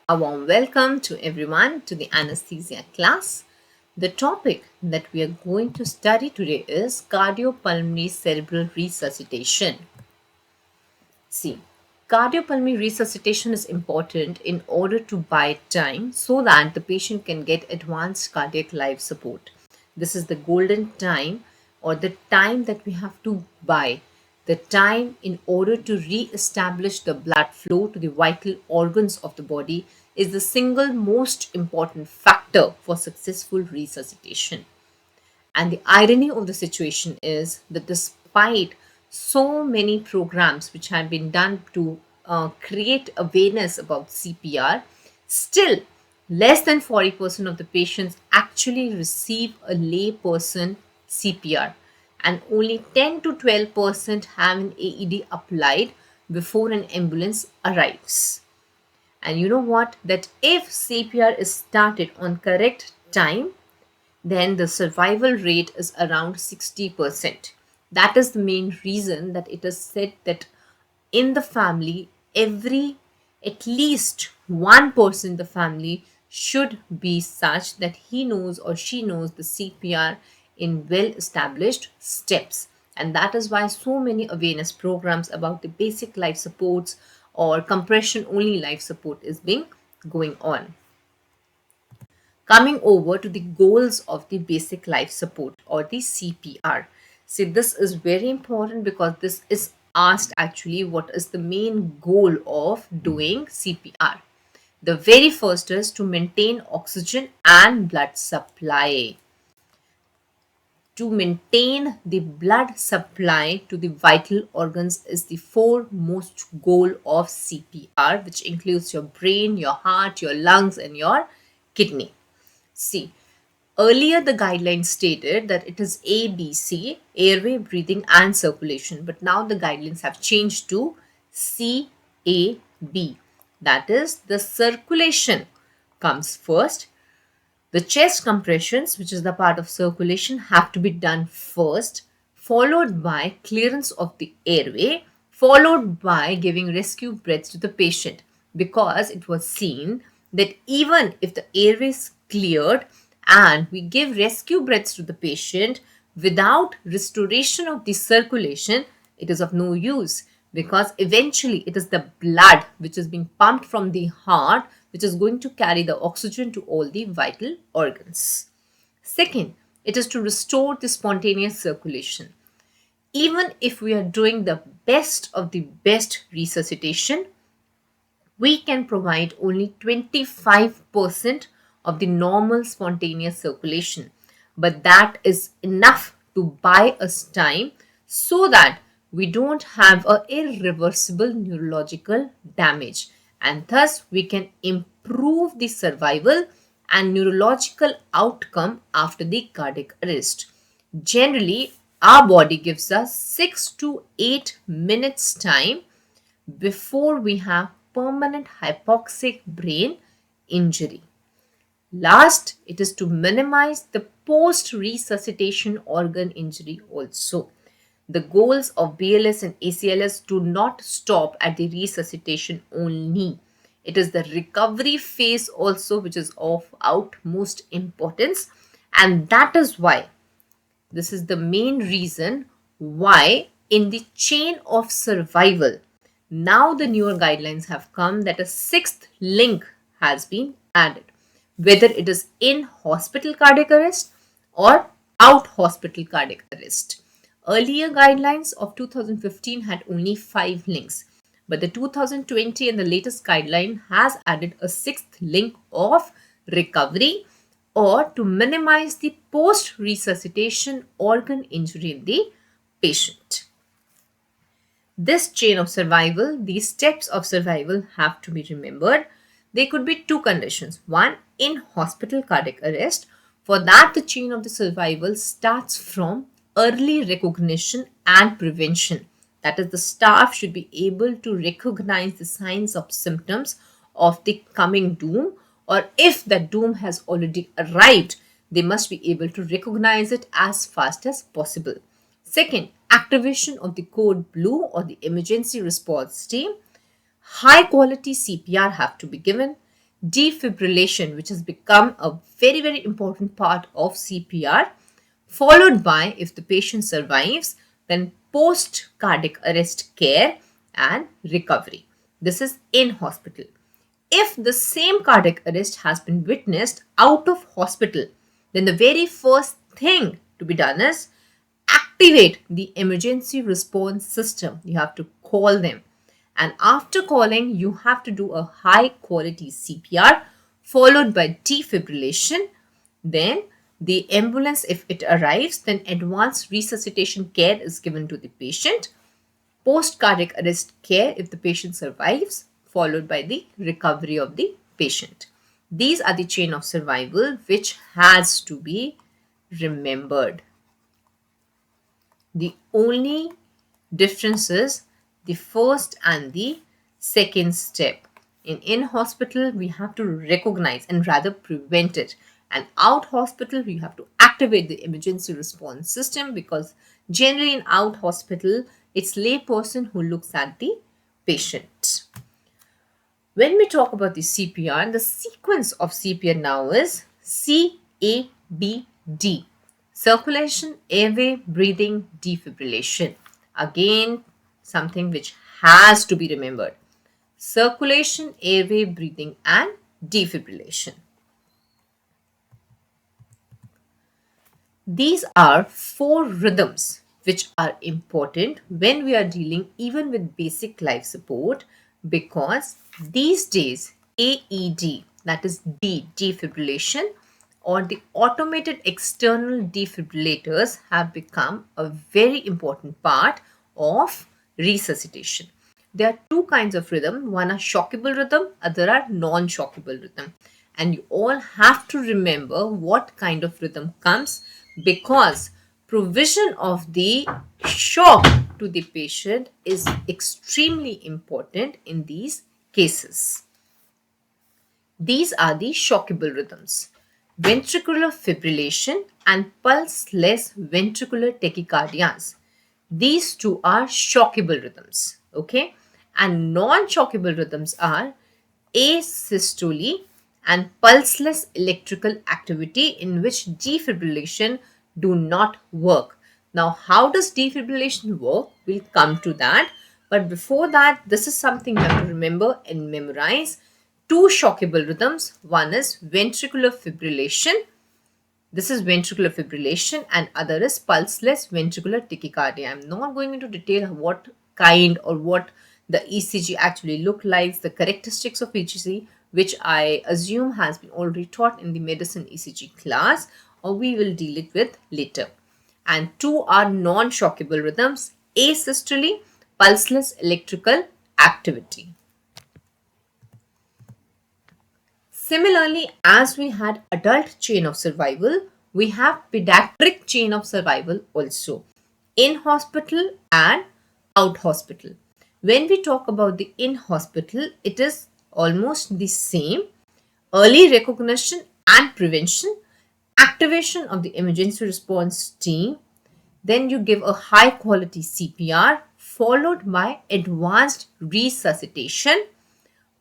A warm welcome to everyone to the anesthesia class. The topic that we are going to study today is cardiopulmonary cerebral resuscitation. See, cardiopulmonary resuscitation is important in order to buy time so that the patient can get advanced cardiac life support. This is the golden time or the time that we have to buy, the time in order to re-establish the blood flow to the vital organs of the body is the single most important factor for successful resuscitation. And the irony of the situation is that despite so many programs which had been done to create awareness about CPR, still less than 40% of the patients actually receive a layperson CPR, and only 10 to 12% have an AED applied before an ambulance arrives. And you know what? That if CPR is started on correct time, then the survival rate is around 60%. That is the main reason that it is said that in the family, at least one person in the family should be such that he knows or she knows the CPR in well established steps. And that is why so many awareness programs about the basic life supports or compression only life support is being going on. Coming over to the goals of the basic life support or the CPR. See, this is very important because this is asked actually what is the main goal of doing CPR. The very first is to maintain oxygen and blood supply. To maintain the blood supply to the vital organs is the foremost goal of CPR, which includes your brain, your heart, your lungs, and your kidney. See, earlier the guidelines stated that it is ABC, airway, breathing, and circulation, but now the guidelines have changed to CAB. That is, the circulation comes first. The chest compressions, which is the part of circulation, have to be done first, followed by clearance of the airway, followed by giving rescue breaths to the patient, because it was seen that even if the airway is cleared and we give rescue breaths to the patient without restoration of the circulation, it is of no use, because eventually it is the blood which is being pumped from the heart which is going to carry the oxygen to all the vital organs. Second, it is to restore the spontaneous circulation. Even if we are doing the best of the best resuscitation, we can provide only 25% of the normal spontaneous circulation. But that is enough to buy us time so that we don't have a irreversible neurological damage, and thus we can improve the survival and neurological outcome after the cardiac arrest. Generally, our body gives us 6 to 8 minutes time before we have permanent hypoxic brain injury. Last, it is to minimize the post resuscitation organ injury also. The goals of BLS and ACLS do not stop at the resuscitation only. It is the recovery phase also which is of utmost importance, and that is why this is the main reason why in the chain of survival, now the newer guidelines have come that a sixth link has been added, whether it is in hospital cardiac arrest or out hospital cardiac arrest. Earlier guidelines of 2015 had only 5 links, but the 2020 and the latest guideline has added a sixth link of recovery or to minimize the post resuscitation organ injury in the patient. This chain of survival, these steps of survival have to be remembered. There could be two conditions. One, in hospital cardiac arrest. For that, the chain of the survival starts from early recognition and prevention. That is, the staff should be able to recognize the signs of symptoms of the coming doom, or if that doom has already arrived, they must be able to recognize it as fast as possible. Second, activation of the code blue or the emergency response team. High quality CPR have to be given. defibrillation, which has become a very, very important part of CPR, followed by, if the patient survives, then post cardiac arrest care and recovery. This is in hospital. If the same cardiac arrest has been witnessed out of hospital, then the very first thing to be done is activate the emergency response system. You have to call them. And after calling, you have to do a high quality CPR followed by defibrillation. Then the ambulance, if it arrives, then advanced resuscitation care is given to the patient. Post cardiac arrest care if the patient survives, followed by the recovery of the patient. These are the chain of survival which has to be remembered. The only difference is the first and the second step. In hospital, we have to recognize and rather prevent it. And out hospital, we have to activate the emergency response system, because generally in out hospital, it's layperson who looks at the patient. When we talk about the CPR, the sequence of CPR now is CABD. Circulation, airway, breathing, defibrillation. Again, something which has to be remembered. Circulation, airway, breathing, and defibrillation. These are 4 rhythms which are important when we are dealing even with basic life support, because these days AED, that is D, defibrillation, or the automated external defibrillators have become a very important part of resuscitation. There are 2 kinds of rhythm. One are shockable rhythm, other are non-shockable rhythm. And you all have to remember what kind of rhythm comes, because provision of the shock to the patient is extremely important in these cases. These are the shockable rhythms: ventricular fibrillation and pulseless ventricular tachycardias. These 2 are shockable rhythms, okay? And non-shockable rhythms are asystole and pulseless electrical activity, in which defibrillation do not work. Now, how does defibrillation work? We'll come to that. But before that, this is something you have to remember and memorize. 2 shockable rhythms. One is ventricular fibrillation. This is ventricular fibrillation, and other is pulseless ventricular tachycardia. I'm not going into detail what kind or what the ECG actually look like, the characteristics of ECG, which I assume has been already taught in the medicine ECG class, or we will deal it with later. And 2 are non-shockable rhythms: asystole, pulseless electrical activity. Similarly, as we had adult chain of survival, we have pediatric chain of survival also, in hospital and out hospital. When we talk about the in hospital, it is almost the same: early recognition and prevention, activation of the emergency response team, then you give a high quality CPR followed by advanced resuscitation,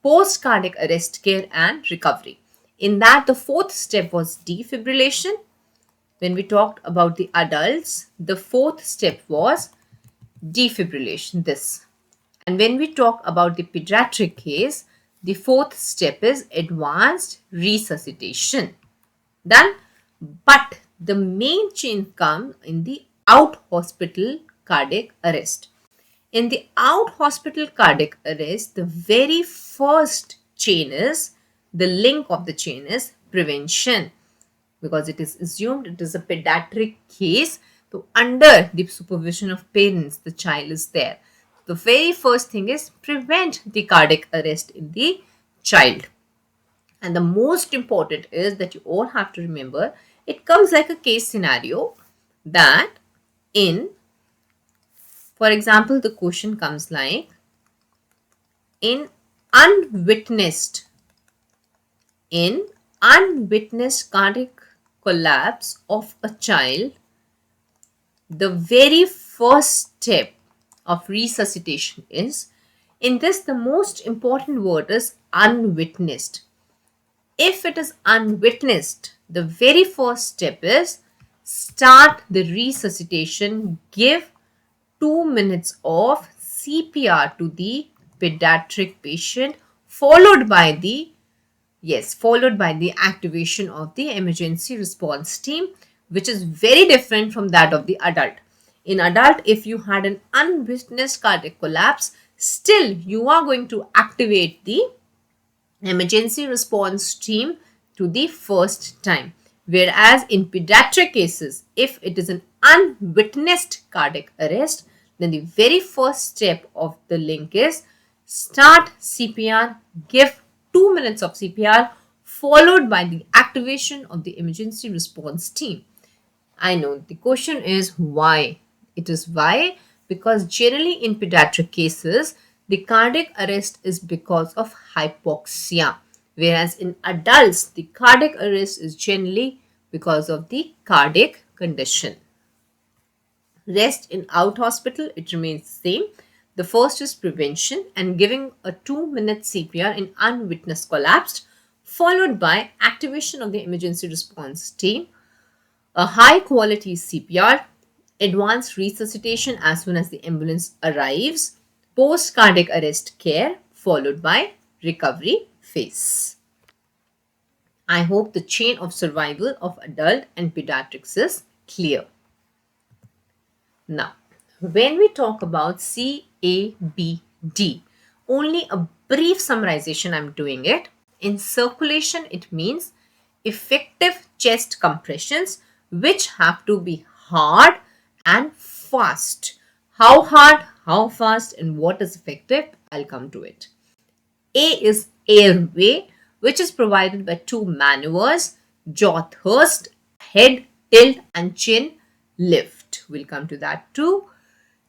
post cardiac arrest care and recovery. In that, the 4th step was defibrillation. When we talked about the adults, the 4th step was defibrillation, this. And when we talk about the pediatric case, the 4th step is advanced resuscitation. Done. But the main chain comes in the out hospital cardiac arrest. In the out hospital cardiac arrest, the very first chain is, the link of the chain is prevention, because it is assumed it is a pediatric case. So under the supervision of parents, the child is there. The very first thing is prevent the cardiac arrest in the child. And the most important is that you all have to remember, it comes like a case scenario that for example, the question comes like, in unwitnessed cardiac collapse of a child, the very first step of resuscitation is, in this the most important word is unwitnessed. If it is unwitnessed, the very first step is start the resuscitation, give 2 minutes of CPR to the pediatric patient, followed by the followed by the activation of the emergency response team, which is very different from that of the adult. In adult, if you had an unwitnessed cardiac collapse, still you are going to activate the emergency response team to the first time. Whereas in pediatric cases, if it is an unwitnessed cardiac arrest, then the very first step of the link is start CPR, give 2 minutes of CPR, followed by the activation of the emergency response team. I know the question is why. It is why because generally in pediatric cases, the cardiac arrest is because of hypoxia, whereas in adults, the cardiac arrest is generally because of the cardiac condition. Rest in out hospital, it remains same. The first is prevention and giving a 2-minute CPR in unwitnessed collapsed, followed by activation of the emergency response team, a high quality CPR, advanced resuscitation as soon as the ambulance arrives, post cardiac arrest care, followed by recovery phase. I hope the chain of survival of adult and pediatrics is clear. Now, when we talk about CABD, only a brief summarization I'm doing it. In circulation, it means effective chest compressions which have to be hard and fast. How hard, how fast, and what is effective, I'll come to it. A is airway, which is provided by two maneuvers, jaw thrust, head tilt, and chin lift. We'll come to that too.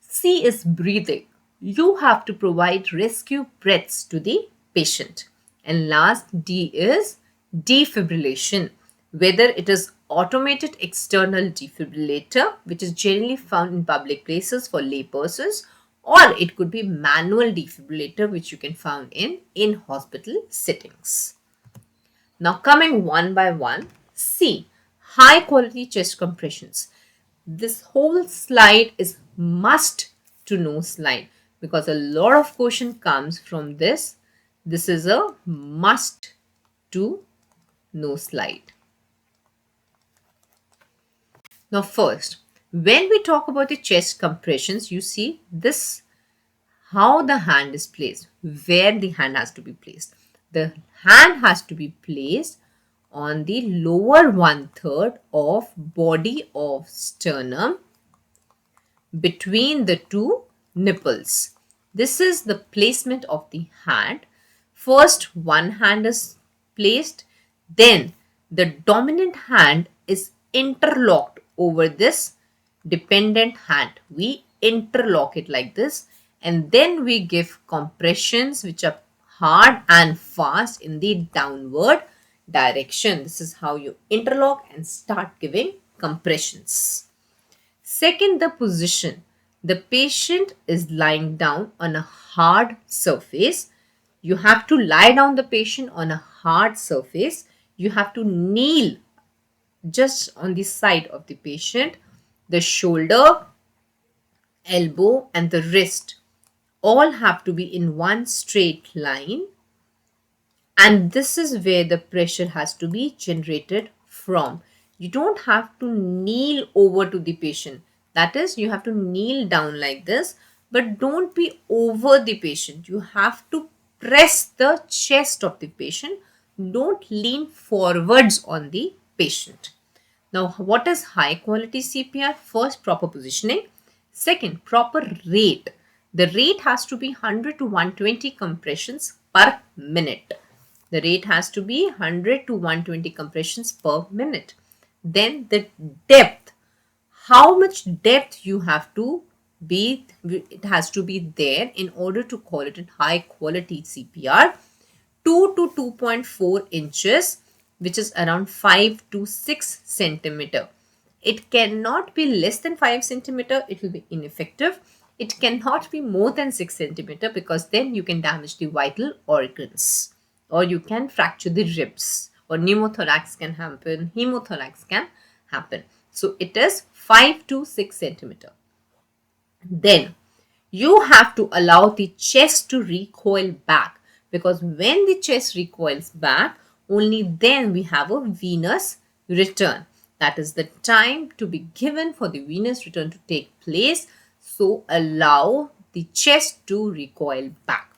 C is breathing. You have to provide rescue breaths to the patient. And last, D is defibrillation. Whether it is automated external defibrillator, which is generally found in public places for laypersons, or it could be manual defibrillator, which you can find in hospital settings. Now coming one by one, C, high quality chest compressions. This whole slide is must to know slide because a lot of question comes from this. This is a must to know slide. Now first, when we talk about the chest compressions, you see this, how the hand is placed, where the hand has to be placed. The hand has to be placed on the lower 1/3 of body of sternum between the two nipples. This is the placement of the hand. First, one hand is placed, then the dominant hand is interlocked over this dependent hand. We interlock it like this, and then we give compressions which are hard and fast in the downward direction. This is how you interlock and start giving compressions. Second, the position. The patient is lying down on a hard surface. You have to lie down the patient on a hard surface. You have to kneel just on the side of the patient. The shoulder, elbow, and the wrist all have to be in one straight line. And this is where the pressure has to be generated from. You don't have to kneel over to the patient. That is, you have to kneel down like this, but don't be over the patient. You have to press the chest of the patient. Don't lean forwards on the patient. Now, what is high quality CPR? First, proper positioning. Second, proper rate. The rate has to be 100 to 120 compressions per minute. The rate has to be 100 to 120 compressions per minute. Then the depth. How much depth you have to be, it has to be there in order to call it a high quality CPR. 2 to 2.4 inches, which is around 5 to 6 centimeter. It cannot be less than 5 centimeter. It will be ineffective. It cannot be more than 6 centimeter because then you can damage the vital organs or you can fracture the ribs or pneumothorax can happen, hemothorax can happen. So it is 5 to 6 centimeter. Then you have to allow the chest to recoil back, because when the chest recoils back, only then we have a venous return. That is the time to be given for the venous return to take place. So allow the chest to recoil back.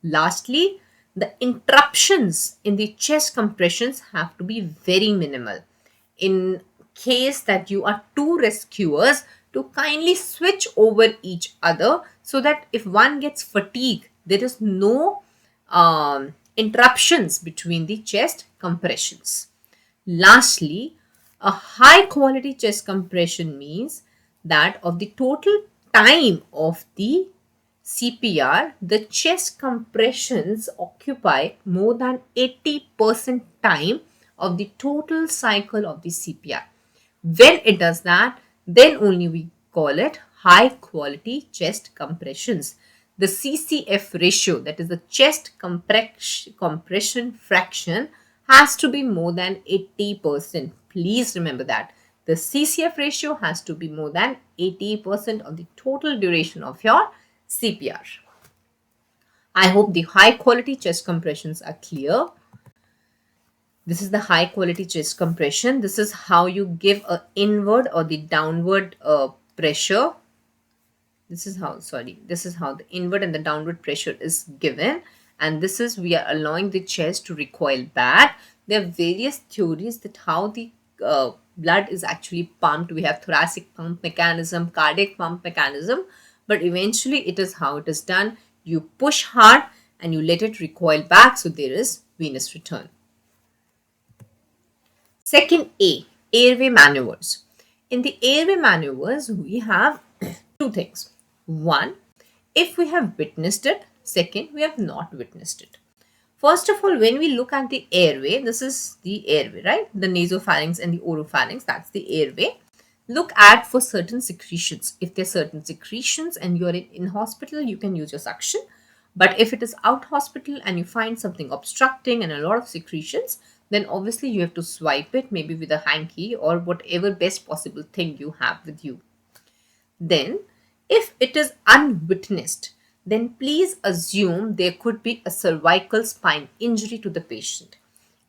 Lastly, the interruptions in the chest compressions have to be very minimal. In case that you are two rescuers, to kindly switch over each other, so that if one gets fatigued, there is no interruptions between the chest compressions. Lastly, a high quality chest compression means that of the total time of the CPR, the chest compressions occupy more than 80% time of the total cycle of the CPR. When it does that, then only we call it high quality chest compressions. The CCF ratio, that is the chest compression fraction, has to be more than 80%. Please remember that. The CCF ratio has to be more than 80% of the total duration of your CPR. I hope the high quality chest compressions are clear. This is the high quality chest compression. This is how you give a inward or the downward pressure. This is how the inward and the downward pressure is given. And this is, we are allowing the chest to recoil back. There are various theories that how the blood is actually pumped. We have thoracic pump mechanism, cardiac pump mechanism, but eventually it is how it is done. You push hard and you let it recoil back, so there is venous return. Second A, airway maneuvers. In the airway maneuvers, we have two things. One, if we have witnessed it. Second, we have not witnessed it. First of all, when we look at the airway, this is the airway, right? The nasopharynx and the oropharynx, that's the airway. Look at for certain secretions. If there are certain secretions and you're in hospital, you can use your suction. But if it is out hospital and you find something obstructing and a lot of secretions, then obviously you have to swipe it, maybe with a hanky or whatever best possible thing you have with you. Then, if it is unwitnessed, then please assume there could be a cervical spine injury to the patient.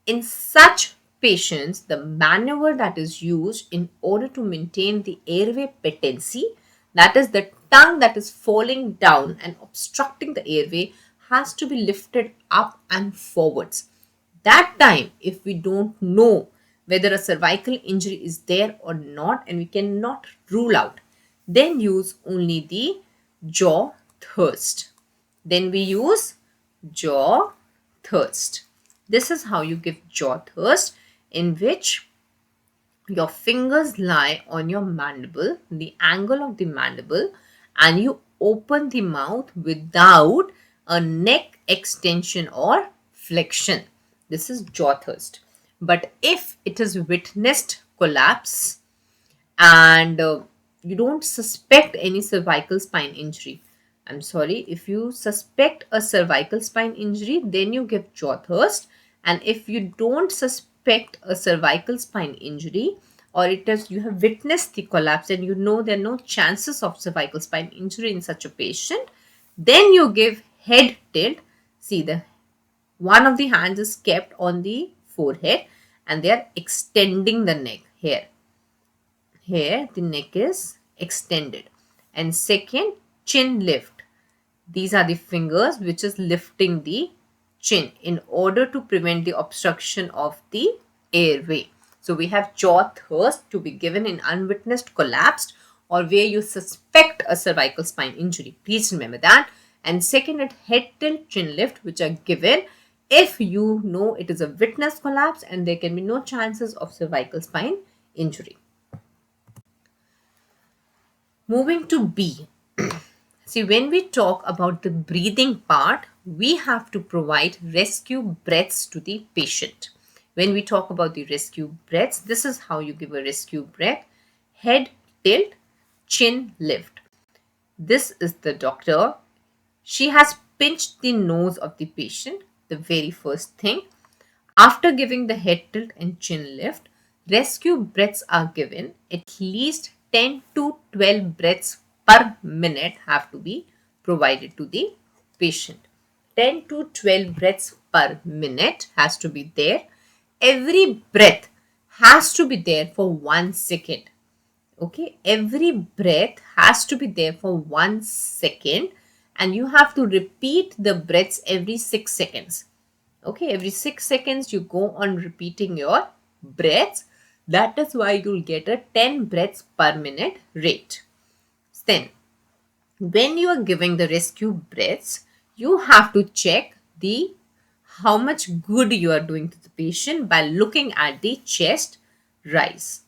In such patients, the maneuver that is used in order to maintain the airway patency, that is the tongue that is falling down and obstructing the airway, has to be lifted up and forwards. That time, if we don't know whether a cervical injury is there or not and we cannot rule out, then use only the jaw thrust. Then we use jaw thrust. This is how you give jaw thrust, in which your fingers lie on your mandible, the angle of the mandible, and you open the mouth without a neck extension or flexion. This is jaw thrust. But if it is witnessed collapse and you don't suspect any cervical spine injury, I'm sorry, if you suspect a cervical spine injury, then you give jaw thrust. And if you don't suspect a cervical spine injury, or it is you have witnessed the collapse and you know there are no chances of cervical spine injury in such a patient, then you give head tilt. See, the one of the hands is kept on the forehead and they are extending the neck here. Here the neck is extended. And second, chin lift. These are the fingers which is lifting the chin in order to prevent the obstruction of the airway. So we have jaw thrust to be given in unwitnessed collapsed or where you suspect a cervical spine injury. Please remember that. And second, at head tilt, chin lift, which are given if you know it is a witnessed collapse and there can be no chances of cervical spine injury. Moving to B. See, when we talk about the breathing part, we have to provide rescue breaths to the patient. When we talk about the rescue breaths, this is how you give a rescue breath. Head tilt, chin lift. This is the doctor. She has pinched the nose of the patient, the very first thing. After giving the head tilt and chin lift, rescue breaths are given. At least 10 to 12 breaths per minute have to be provided to the patient. 10 to 12 breaths per minute has to be there. Every breath has to be there for 1 second. Okay, every breath has to be there for 1 second, and you have to repeat the breaths every 6 seconds. Okay, every 6 seconds you go on repeating your breaths. That is why you'll get a 10 breaths per minute rate. Then, when you are giving the rescue breaths, you have to check the how much good you are doing to the patient by looking at the chest rise.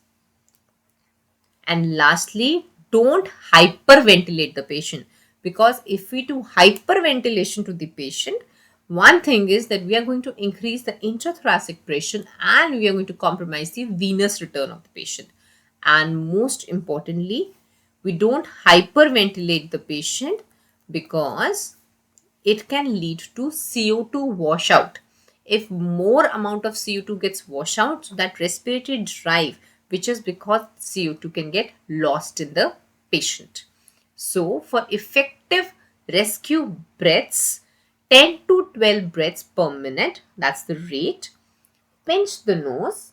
And lastly, don't hyperventilate the patient, because if we do hyperventilation to the patient, one thing is that we are going to increase the intrathoracic pressure and we are going to compromise the venous return of the patient. And most importantly, we don't hyperventilate the patient because it can lead to CO2 washout. If more amount of CO2 gets washed out, so that respiratory drive, which is because CO2 can get lost in the patient. So for effective rescue breaths, 10 to 12 breaths per minute, that's the rate. Pinch the nose,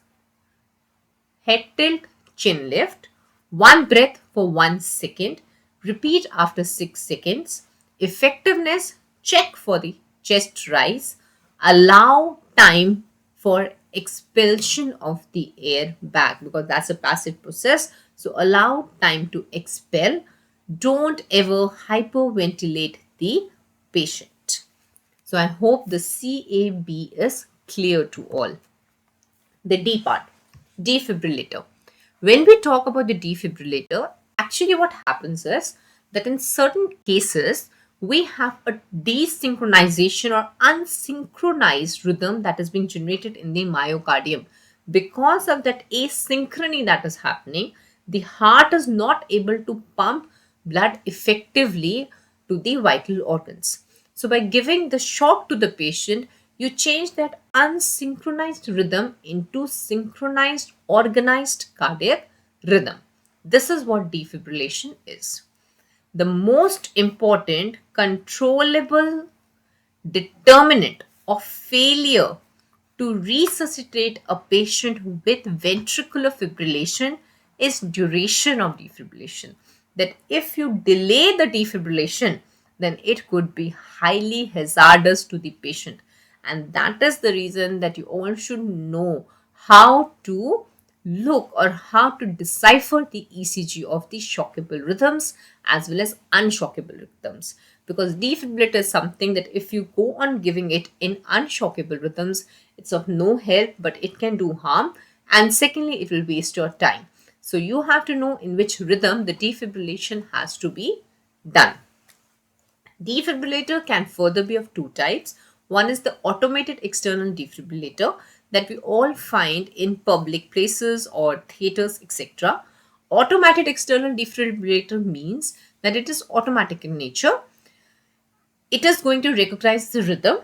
head tilt, chin lift, one breath for 1 second, repeat after 6 seconds. Effectiveness, check for the chest rise, allow time for expulsion of the air back, because that's a passive process. So allow time to expel. Don't ever hyperventilate the patient. So I hope the CAB is clear to all. The D part, defibrillator. When we talk about the defibrillator, actually what happens is that in certain cases, we have a desynchronization or unsynchronized rhythm that is being generated in the myocardium. Because of that asynchrony that is happening, the heart is not able to pump blood effectively to the vital organs. So by giving the shock to the patient, you change that unsynchronized rhythm into synchronized, organized cardiac rhythm. This is what defibrillation is. The most important controllable determinant of failure to resuscitate a patient with ventricular fibrillation is duration of defibrillation. That if you delay the defibrillation, then it could be highly hazardous to the patient. And that is the reason that you all should know how to look or how to decipher the ECG of the shockable rhythms as well as unshockable rhythms. Because defibrillator is something that if you go on giving it in unshockable rhythms, it's of no help, but it can do harm. And secondly, it will waste your time. So you have to know in which rhythm the defibrillation has to be done. Defibrillator can further be of two types. One is the automated external defibrillator that we all find in public places or theaters, etc. Automated external defibrillator means that it is automatic in nature. It is going to recognize the rhythm.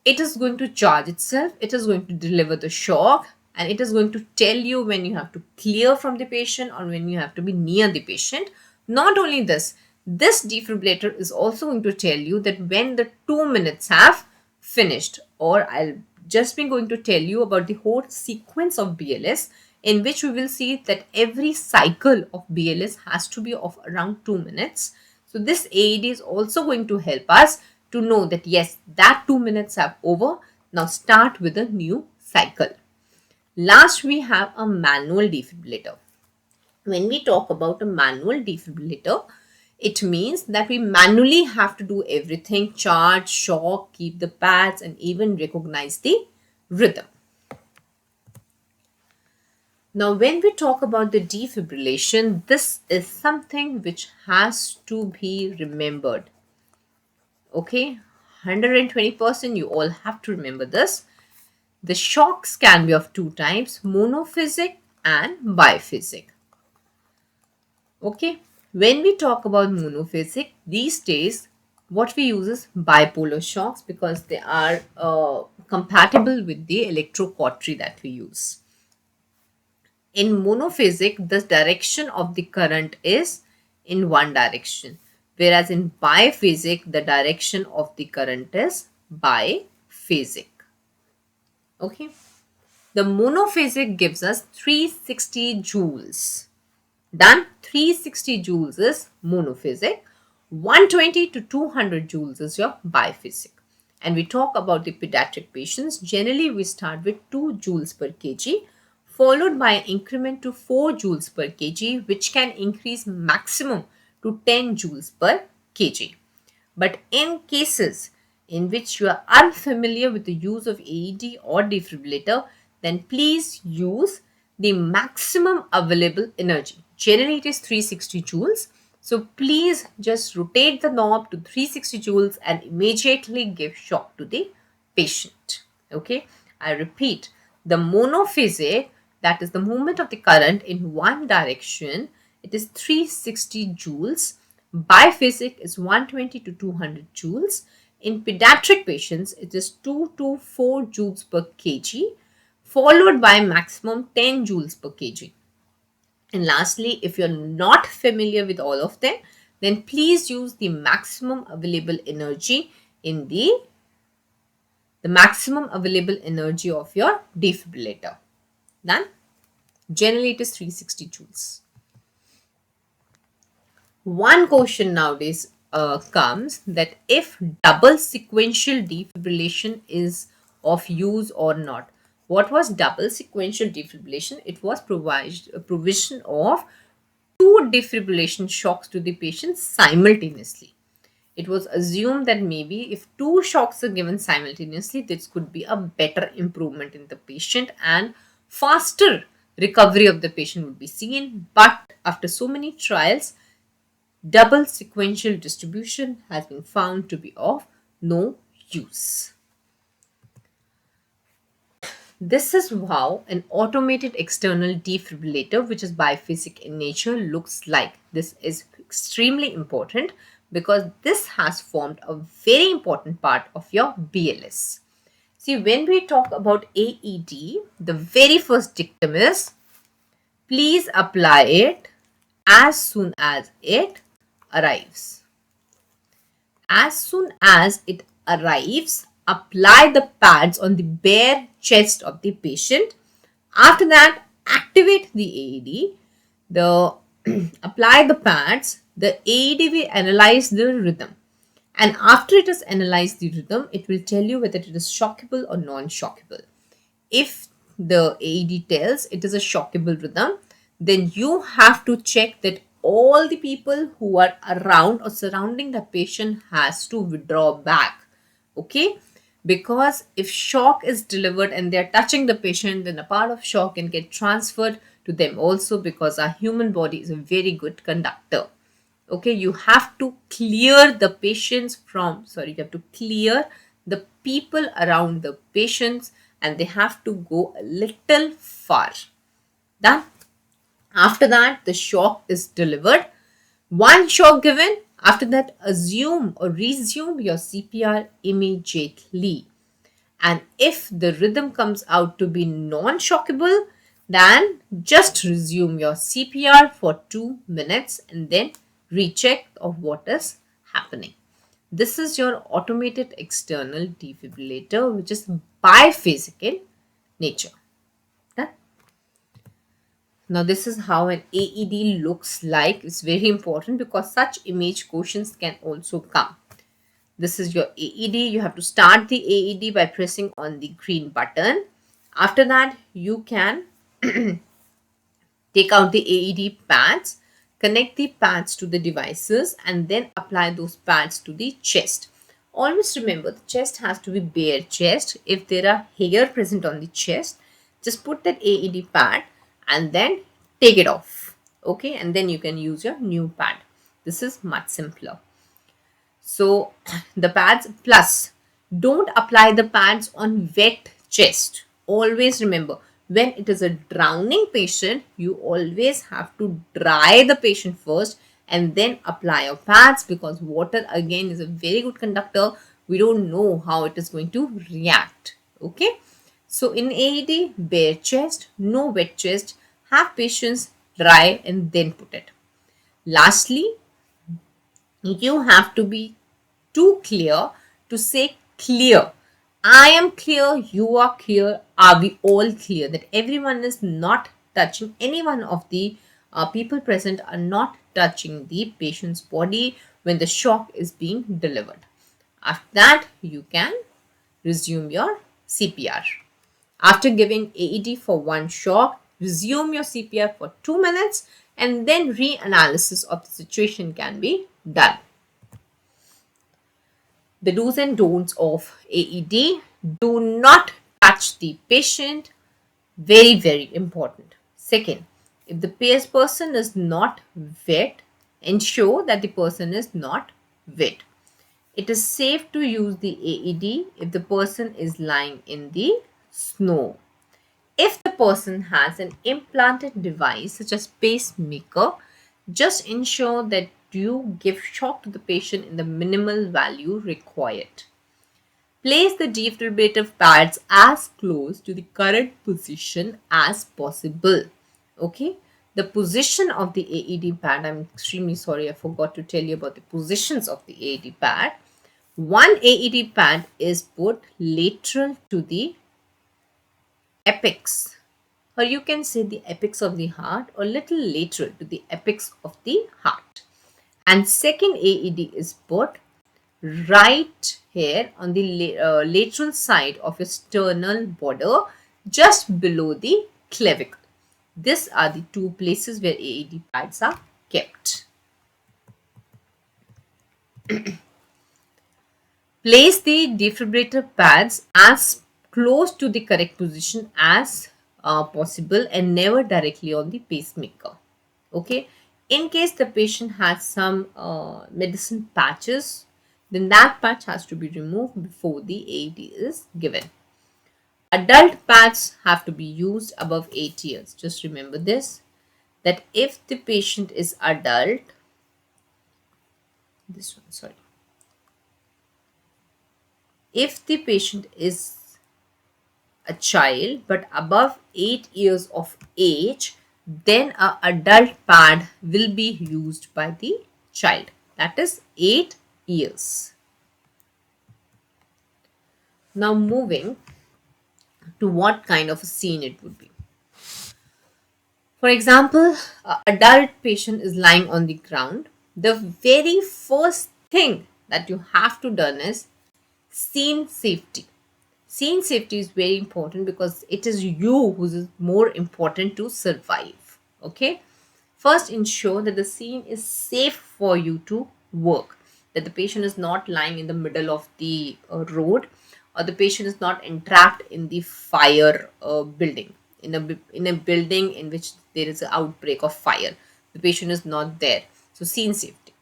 It is going to charge itself. It is going to deliver the shock, and it is going to tell you when you have to clear from the patient or when you have to be near the patient. Not only this, this defibrillator is also going to tell you that when the 2 minutes have finished, or I'll just be going to tell you about the whole sequence of BLS, in which we will see that every cycle of BLS has to be of around 2 minutes. So this AED is also going to help us to know that yes, that 2 minutes have over. Now start with a new cycle. Last, we have a manual defibrillator. When we talk about a manual defibrillator, it means that we manually have to do everything: charge, shock, keep the pads, and even recognize the rhythm. Now, when we talk about the defibrillation, this is something which has to be remembered. Okay, 120%, you all have to remember this. The shocks can be of two types: monophasic and biphasic. Okay, when we talk about monophasic, these days what we use is bipolar shocks because they are compatible with the electrocautery that we use. In monophasic, the direction of the current is in one direction, whereas in biphasic, the direction of the current is biphasic. Okay. The monophasic gives us 360 joules. Done. 360 joules is monophasic. 120 to 200 joules is your biphasic. And we talk about the pediatric patients. Generally, we start with 2 joules per kg, followed by an increment to 4 joules per kg, which can increase maximum to 10 joules per kg. But in cases in which you are unfamiliar with the use of AED or defibrillator, then please use the maximum available energy. Generally, it is 360 joules. So please just rotate the knob to 360 joules and immediately give shock to the patient. Okay, I repeat, the monophasic, that is the movement of the current in one direction, it is 360 joules. Biphasic is 120 to 200 joules. In pediatric patients, it is 2 to 4 joules per kg, followed by maximum 10 joules per kg. And lastly, if you're not familiar with all of them, then please use the maximum available energy in the maximum available energy of your defibrillator. Done? Generally, it is 360 joules. One question nowadays comes that if double sequential defibrillation is of use or not. What was double sequential defibrillation? It was a provision of 2 defibrillation shocks to the patient simultaneously. It was assumed that maybe if 2 shocks are given simultaneously, this could be a better improvement in the patient and faster recovery of the patient would be seen. But after so many trials, double sequential distribution has been found to be of no use. This is how an automated external defibrillator, which is biphasic in nature, looks like. This is extremely important because this has formed a very important part of your BLS. See, when we talk about AED, the very first dictum is please apply it as soon as it arrives. As soon as it arrives, apply the pads on the bare chest of the patient. After that, activate the AED. Apply the pads. The AED will analyze the rhythm. And after it has analyzed the rhythm, it will tell you whether it is shockable or non-shockable. If the AED tells it is a shockable rhythm, then you have to check that all the people who are around or surrounding the patient has to withdraw back. Okay, because if shock is delivered and they are touching the patient, then a part of shock can get transferred to them also, because our human body is a very good conductor. Okay, you have to clear the patients from, you have to clear the people around the patients and they have to go a little far. Done? After that, the shock is delivered. One shock given, after that, assume or resume your CPR immediately. And if the rhythm comes out to be non-shockable, then just resume your CPR for 2 minutes and then recheck of what is happening. This is your automated external defibrillator, which is biphasic in nature. Now, this is how an AED looks like. It's very important because such image questions can also come. This is your AED. You have to start the AED by pressing on the green button. After that, you can take out the AED pads, connect the pads to the devices, and then apply those pads to the chest. Always remember, the chest has to be bare chest. If there are hair present on the chest, just put that AED pad and then take it off. Okay, and then you can use your new pad. This is much simpler. So the pads, plus don't apply the pads on wet chest. Always remember, when it is a drowning patient, you always have to dry the patient first and then apply your pads, because water again is a very good conductor. We don't know how it is going to react. Okay. So in AED, bare chest, no wet chest, have patients dry and then put it. Lastly, you have to be too clear to say clear. I am clear, you are clear, are we all clear that everyone is not touching, any one of the people present are not touching the patient's body when the shock is being delivered. After that, you can resume your CPR. After giving AED for one shock, resume your CPR for 2 minutes and then reanalysis of the situation can be done. The do's and don'ts of AED: do not touch the patient, very, very important. Second, if the person is not wet, ensure that the person is not wet. It is safe to use the AED if the person is lying in the snow. If the person has an implanted device such as pacemaker, just ensure that you give shock to the patient in the minimal value required. Place the defibrillator pads as close to the current position as possible. Okay, the position of the AED pad, I'm extremely sorry, I forgot to tell you about the positions of the AED pad. One AED pad is put lateral to the apex, or you can say the apex of the heart, or little lateral to the apex of the heart. And second AED is put right here on the lateral side of your sternal border, just below the clavicle. These are the two places where AED pads are kept. Place the defibrillator pads as close to the correct position as possible and never directly on the pacemaker. Okay. In case the patient has some medicine patches, then that patch has to be removed before the AED is given. Adult pads have to be used above 8 years. Just remember this, that if the patient is adult, this one, sorry. If the patient is a child but above 8 years of age, then a adult pad will be used by the child. That is 8 years. Now moving to what kind of a scene it would be. For example, an adult patient is lying on the ground. The very first thing that you have to done is scene safety. Scene safety is very important because it is you who is more important to survive. Okay. First, ensure that the scene is safe for you to work, that the patient is not lying in the middle of the road, or the patient is not entrapped in the fire building, in a building in which there is an outbreak of fire. The patient is not there. So, scene safety.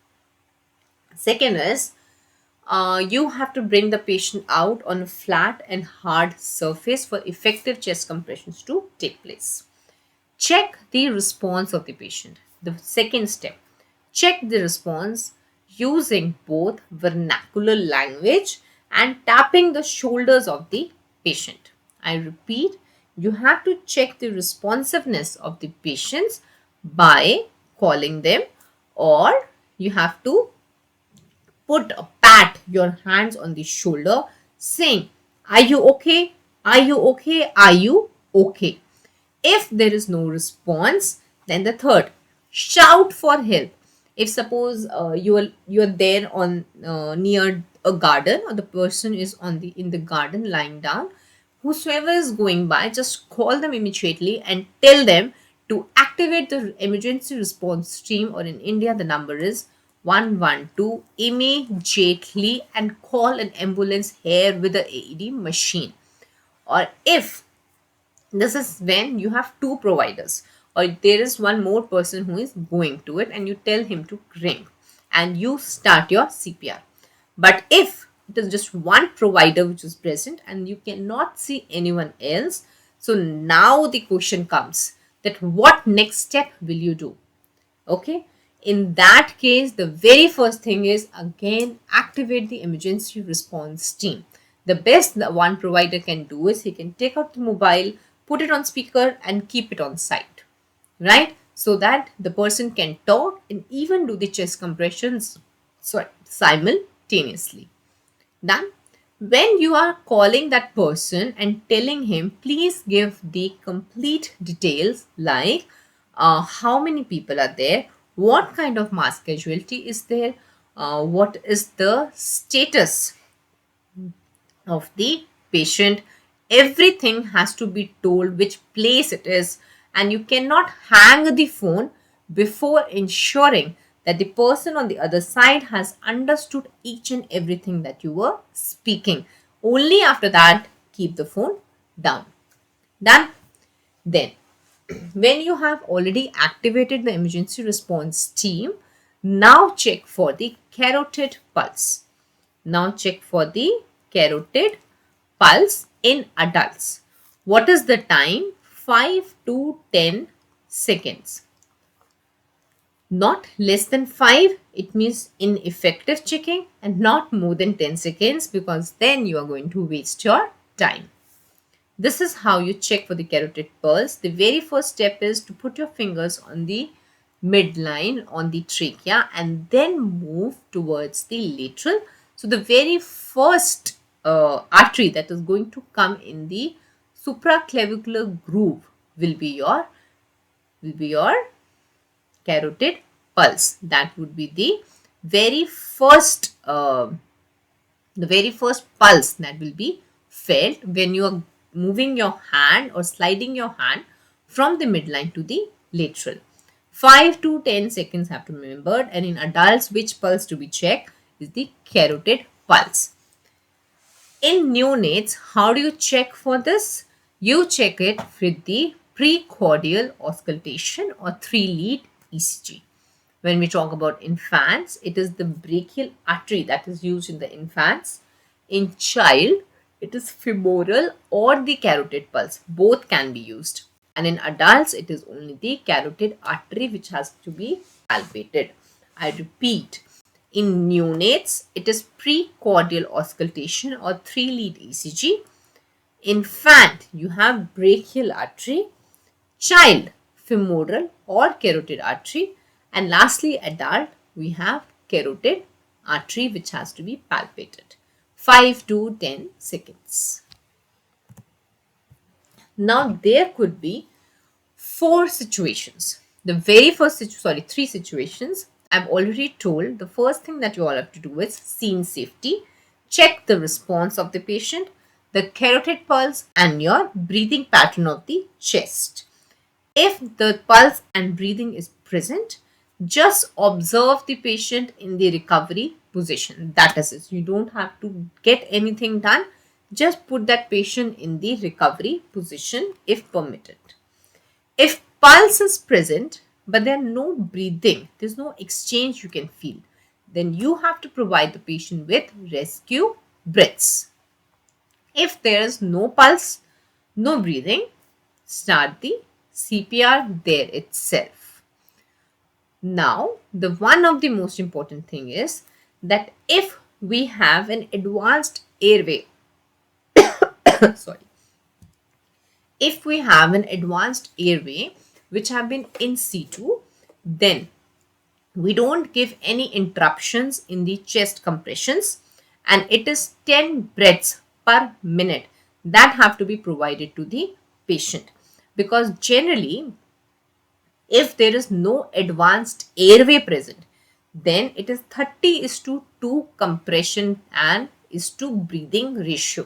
Second is, you have to bring the patient out on a flat and hard surface for effective chest compressions to take place. Check the response of the patient. The second step, check the response using both vernacular language and tapping the shoulders of the patient. I repeat, you have to check the responsiveness of the patients by calling them, or you have to pat your hands on the shoulder saying, are you okay? Are you okay? Are you okay? If there is no response, then the third, shout for help. If suppose you are there on near a garden, or the person is on the in the garden lying down, whosoever is going by, just call them immediately and tell them to activate the emergency response team, or in India the number is 112 immediately, and call an ambulance here with the AED machine. Or if this is when you have two providers, or there is one more person who is going to it, and you tell him to ring and you start your CPR. But if it is just one provider which is present and you cannot see anyone else, so now the question comes that what next step will you do? Okay, in that case, the very first thing is again activate the emergency response team. the best that one provider can do is he can take out the mobile, put it on speaker and keep it on site, right? So that the person can talk and even do the chest compressions simultaneously. Then, when you are calling that person and telling him, please give the complete details like how many people are there, what kind of mass casualty is there, what is the status of the patient, everything has to be told, which place it is, and you cannot hang the phone before ensuring that the person on the other side has understood each and everything that you were speaking. Only after that, keep the phone down. Done? Then, when you have already activated the emergency response team, now check for the carotid pulse. Now check for the carotid pulse in adults. What is the time? 5 to 10 seconds. Not less than 5, it means ineffective checking, and not more than 10 seconds because then you are going to waste your time. This is how you check for the carotid pulse. The very first step is to put your fingers on the midline on the trachea and then move towards the lateral. So the very first artery that is going to come in the supraclavicular groove will be your carotid pulse. That would be the very first pulse that will be felt when you are moving your hand or sliding your hand from the midline to the lateral. 5 to 10 seconds have to be remembered, and in adults, which pulse to be checked is the carotid pulse. In neonates, how do you check for this? You check it with the precordial auscultation or 3-lead ECG. When we talk about infants, it is the brachial artery that is used in the infants. In child, it is femoral or the carotid pulse. Both can be used. And in adults, it is only the carotid artery which has to be palpated. I repeat, in neonates, it is precordial auscultation or 3-lead ECG. Infant, you have brachial artery. Child, femoral or carotid artery. And lastly, adult, we have carotid artery which has to be palpated. 5 to 10 seconds. Now, there could be three situations. I've already told. The first thing that you all have to do is scene safety. Check the response of the patient, the carotid pulse, and your breathing pattern of the chest. If the pulse and breathing is present, just observe the patient in the recovery position. That is it. You don't have to get anything done. Just put that patient in the recovery position if permitted. If pulse is present, but there are no breathing, there's no exchange you can feel, then you have to provide the patient with rescue breaths. If there is no pulse, no breathing, start the CPR there itself. Now, the one of the most important thing is that if we have an advanced airway, if we have an advanced airway which have been in situ, then we don't give any interruptions in the chest compressions, and it is 10 breaths per minute that have to be provided to the patient, because generally if there is no advanced airway present, then it is 30:2 compression and is to breathing ratio.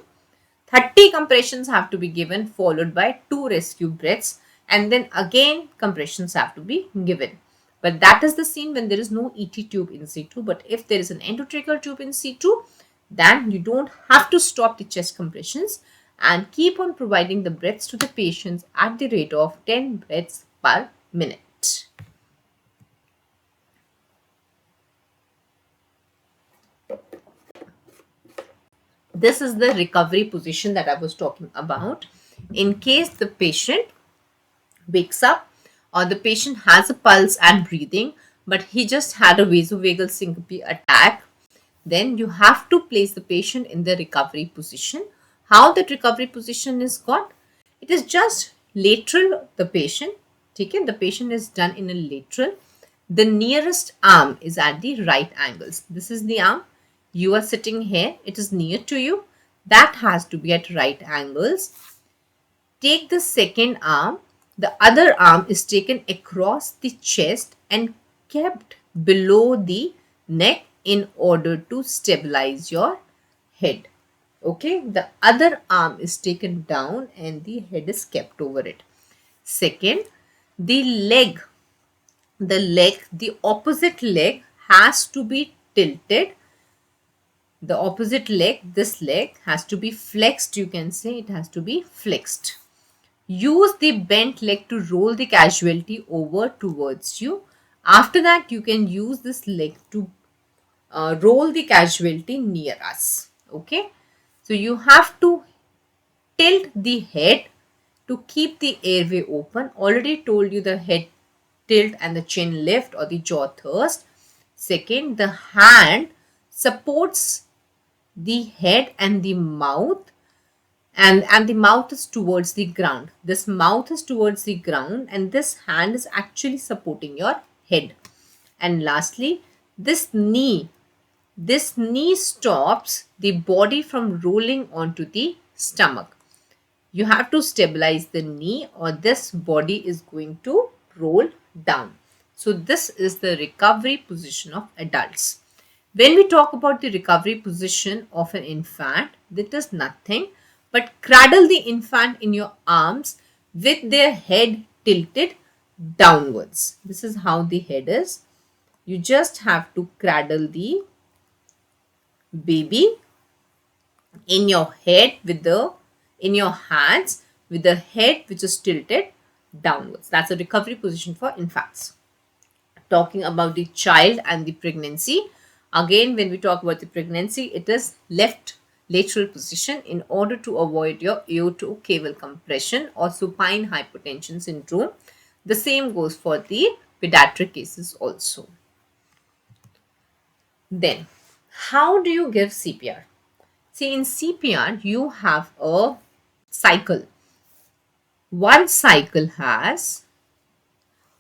30 compressions have to be given followed by 2 rescue breaths, and then again compressions have to be given. But that is the scene when there is no ET tube in situ. But if there is an endotracheal tube in situ, then you don't have to stop the chest compressions and keep on providing the breaths to the patients at the rate of 10 breaths per minute. This is the recovery position that I was talking about. In case the patient wakes up or the patient has a pulse and breathing, but he just had a vasovagal syncope attack, then you have to place the patient in the recovery position. How that recovery position is got? It is just lateral the patient. Okay, the patient is done in a lateral. The nearest arm is at the right angles. This is the arm. You are sitting here. It is near to you. That has to be at right angles. Take the second arm. The other arm is taken across the chest and kept below the neck in order to stabilize your head. Okay, the other arm is taken down and the head is kept over it. Second, the the opposite leg has to be tilted. The opposite leg, this leg has to be flexed. You can say it has to be flexed. Use the bent leg to roll the casualty over towards you. After that, you can use this leg to roll the casualty near us. Okay. So you have to tilt the head to keep the airway open. Already told you the head tilt and the chin lift or the jaw thrust. Second, the hand supports the head and the mouth, and the mouth is towards the ground. This mouth is towards the ground and this hand is actually supporting your head. And lastly, this knee stops the body from rolling onto the stomach. You have to stabilize the knee or this body is going to roll down. So this is the recovery position of adults. When we talk about the recovery position of an infant, that is nothing but cradle the infant in your arms with their head tilted downwards. This is how the head is. You just have to cradle the baby in your head in your hands with the head which is tilted downwards. That's a recovery position for infants. Talking about the child and the pregnancy. Again, when we talk about the pregnancy, it is left lateral position in order to avoid your aortocaval compression or supine hypotension syndrome. The same goes for the pediatric cases also. Then, how do you give CPR? See, in CPR, you have a cycle. One cycle has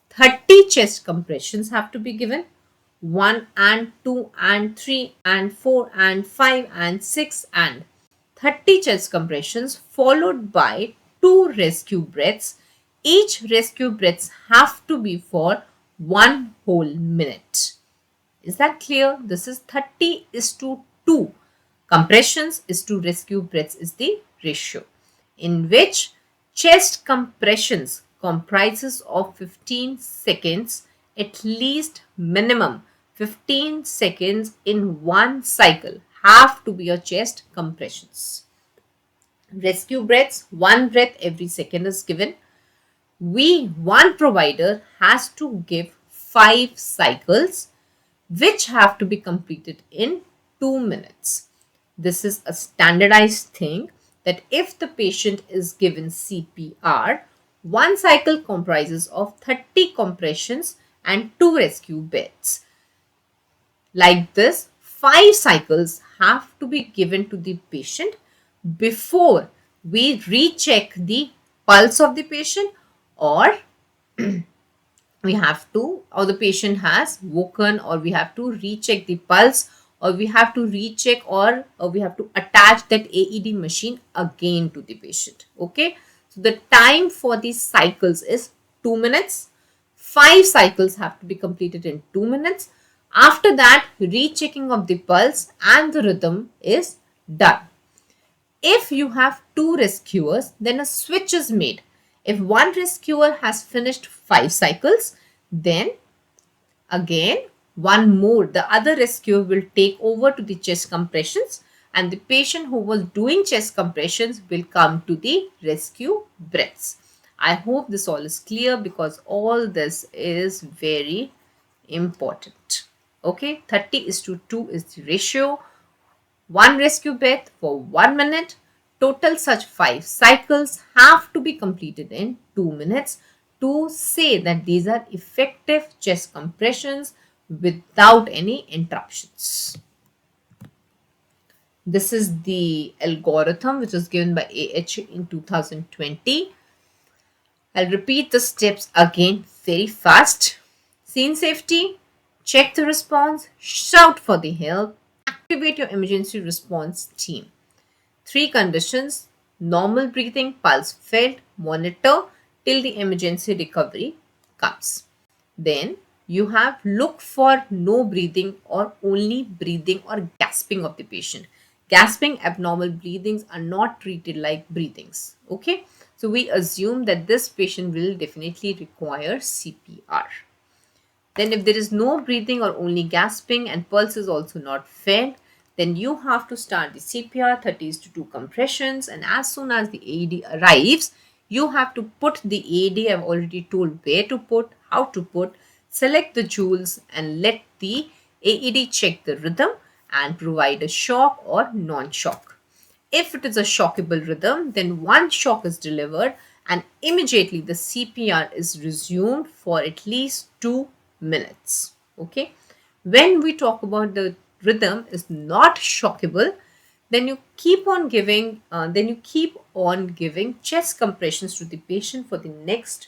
30 chest compressions have to be given. 1 and 2 and 3 and 4 and 5 and 6 and 30 chest compressions followed by 2 rescue breaths. Each rescue breaths have to be for 1 whole minute. Is that clear? This is 30:2. Compressions is to rescue breaths is the ratio, in which chest compressions comprises of 15 seconds, at least minimum 15 seconds in one cycle have to be your chest compressions. Rescue breaths, 1 breath every second is given. One provider has to give 5 cycles which have to be completed in 2 minutes. This is a standardized thing that if the patient is given CPR, one cycle comprises of 30 compressions and 2 rescue breaths. Like this, 5 cycles have to be given to the patient before we recheck the pulse of the patient, or or the patient has woken, or we have to recheck the pulse, or we have to recheck, or we have to attach that AED machine again to the patient. Okay. So the time for these cycles is 2 minutes. 5 cycles have to be completed in 2 minutes. After that, rechecking of the pulse and the rhythm is done. If you have 2 rescuers, then a switch is made. If one rescuer has finished 5 cycles, then again one more, the other rescuer will take over to the chest compressions, and the patient who was doing chest compressions will come to the rescue breaths. I hope this all is clear, because all this is very important. Okay, 30:2 is the ratio. 1 rescue breath for 1 minute. Total such 5 cycles have to be completed in 2 minutes to say that these are effective chest compressions without any interruptions. This is the algorithm which was given by AH in 2020. I'll repeat the steps again very fast. Scene safety, check the response, shout for the help, activate your emergency response team. 3 conditions: normal breathing, pulse felt, monitor till the emergency recovery comes. Then you have look for no breathing or only breathing or gasping of the patient. Gasping, abnormal breathings are not treated like breathings. Okay, so we assume that this patient will definitely require CPR. Then if there is no breathing or only gasping and pulse is also not fed, then you have to start the CPR 30:2 compressions, and as soon as the AED arrives, you have to put the AED. I've already told where to put, how to put, select the joules and let the AED check the rhythm and provide a shock or non-shock. If it is a shockable rhythm, then one shock is delivered and immediately the CPR is resumed for at least 2 minutes. Okay. When we talk about the rhythm is not shockable, then you keep on giving chest compressions to the patient for the next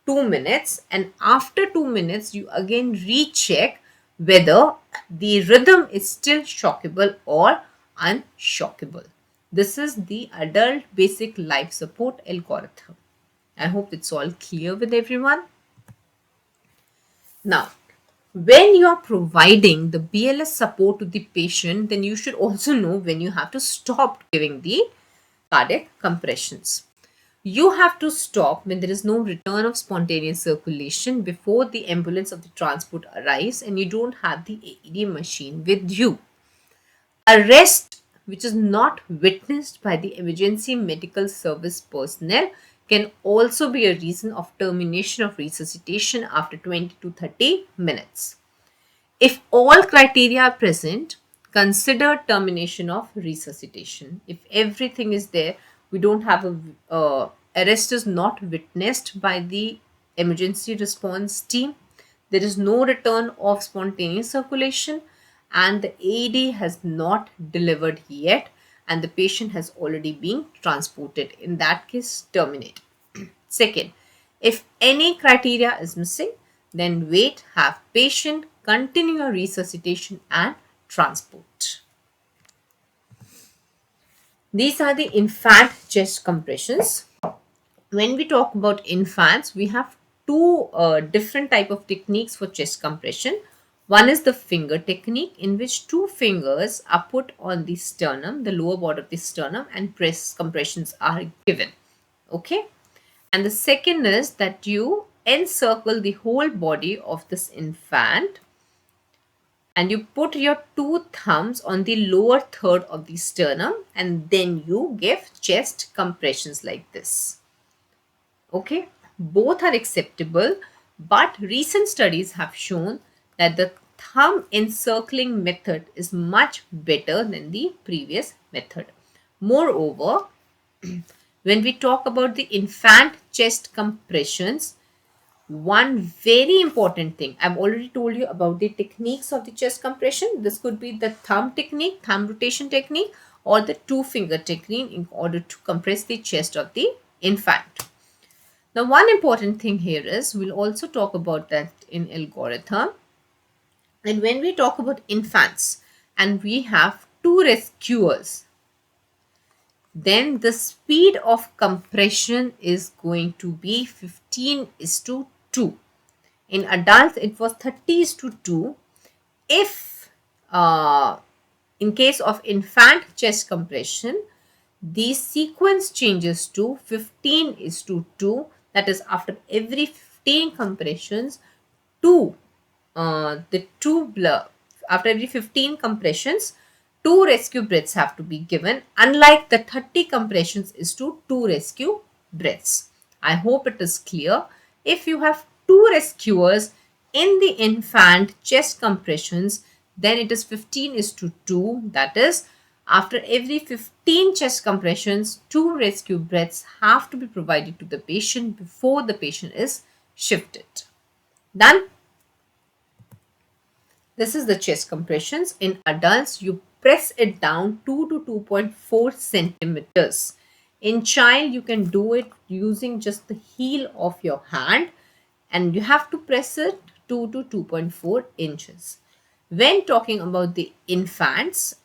2 minutes, and after 2 minutes you again recheck whether the rhythm is still shockable or unshockable. This is the adult basic life support algorithm. I hope it's all clear with everyone. Now, when you are providing the BLS support to the patient, then you should also know when you have to stop giving the cardiac compressions. You have to stop when there is no return of spontaneous circulation before the ambulance of the transport arrives and you don't have the AED machine with you. Arrest which is not witnessed by the emergency medical service personnel can also be a reason of termination of resuscitation after 20 to 30 minutes. If all criteria are present, consider termination of resuscitation. If everything is there, we don't have arrest is not witnessed by the emergency response team, there is no return of spontaneous circulation, and the AED has not delivered yet, and the patient has already been transported. In that case, terminate. Second, if any criteria is missing, then wait, have patient, continue your resuscitation and transport. These are the infant chest compressions. When we talk about infants, we have two different type of techniques for chest compression. One is the finger technique, in which 2 fingers are put on the sternum, the lower border of the sternum, and press compressions are given. Okay. And the second is that you encircle the whole body of this infant and you put your 2 thumbs on the lower third of the sternum and then you give chest compressions like this. Okay, both are acceptable, but recent studies have shown that the thumb encircling method is much better than the previous method. Moreover, when we talk about the infant chest compressions, one very important thing, I've already told you about the techniques of the chest compression. This could be the thumb technique, thumb rotation technique, or the 2 finger technique in order to compress the chest of the infant. Now, one important thing here is we'll also talk about that in algorithm. And when we talk about infants and we have 2 rescuers, then the speed of compression is going to be 15:2. In adults, it was 30:2. If in case of infant chest compression, the sequence changes to 15:2. That is, after every 15 compressions, after every 15 compressions, 2 rescue breaths have to be given, unlike the 30 compressions is to 2 rescue breaths. I hope it is clear. If you have 2 rescuers in the infant chest compressions, then it is 15:2. That is, after every 15 chest compressions, 2 rescue breaths have to be provided to the patient before the patient is shifted. Done? This is the chest compressions. In adults, you press it down 2 to 2.4 centimeters. In child, you can do it using just the heel of your hand, and you have to press it 2 to 2.4 inches. When talking about the infants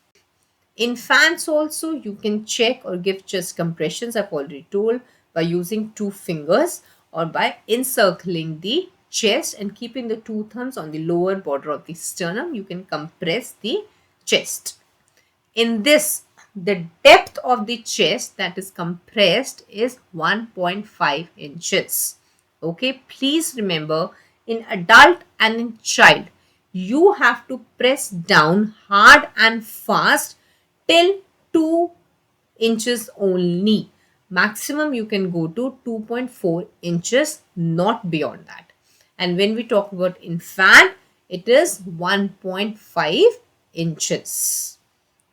also, you can check or give chest compressions, I've already told, by using two fingers or by encircling the chest and keeping the two thumbs on the lower border of the sternum. You can compress the chest. In this, the depth of the chest that is compressed is 1.5 inches. Okay, please remember, in adult and in child, you have to press down hard and fast till 2 inches only. Maximum you can go to 2.4 inches, not beyond that. And when we talk about infant, it is 1.5 inches.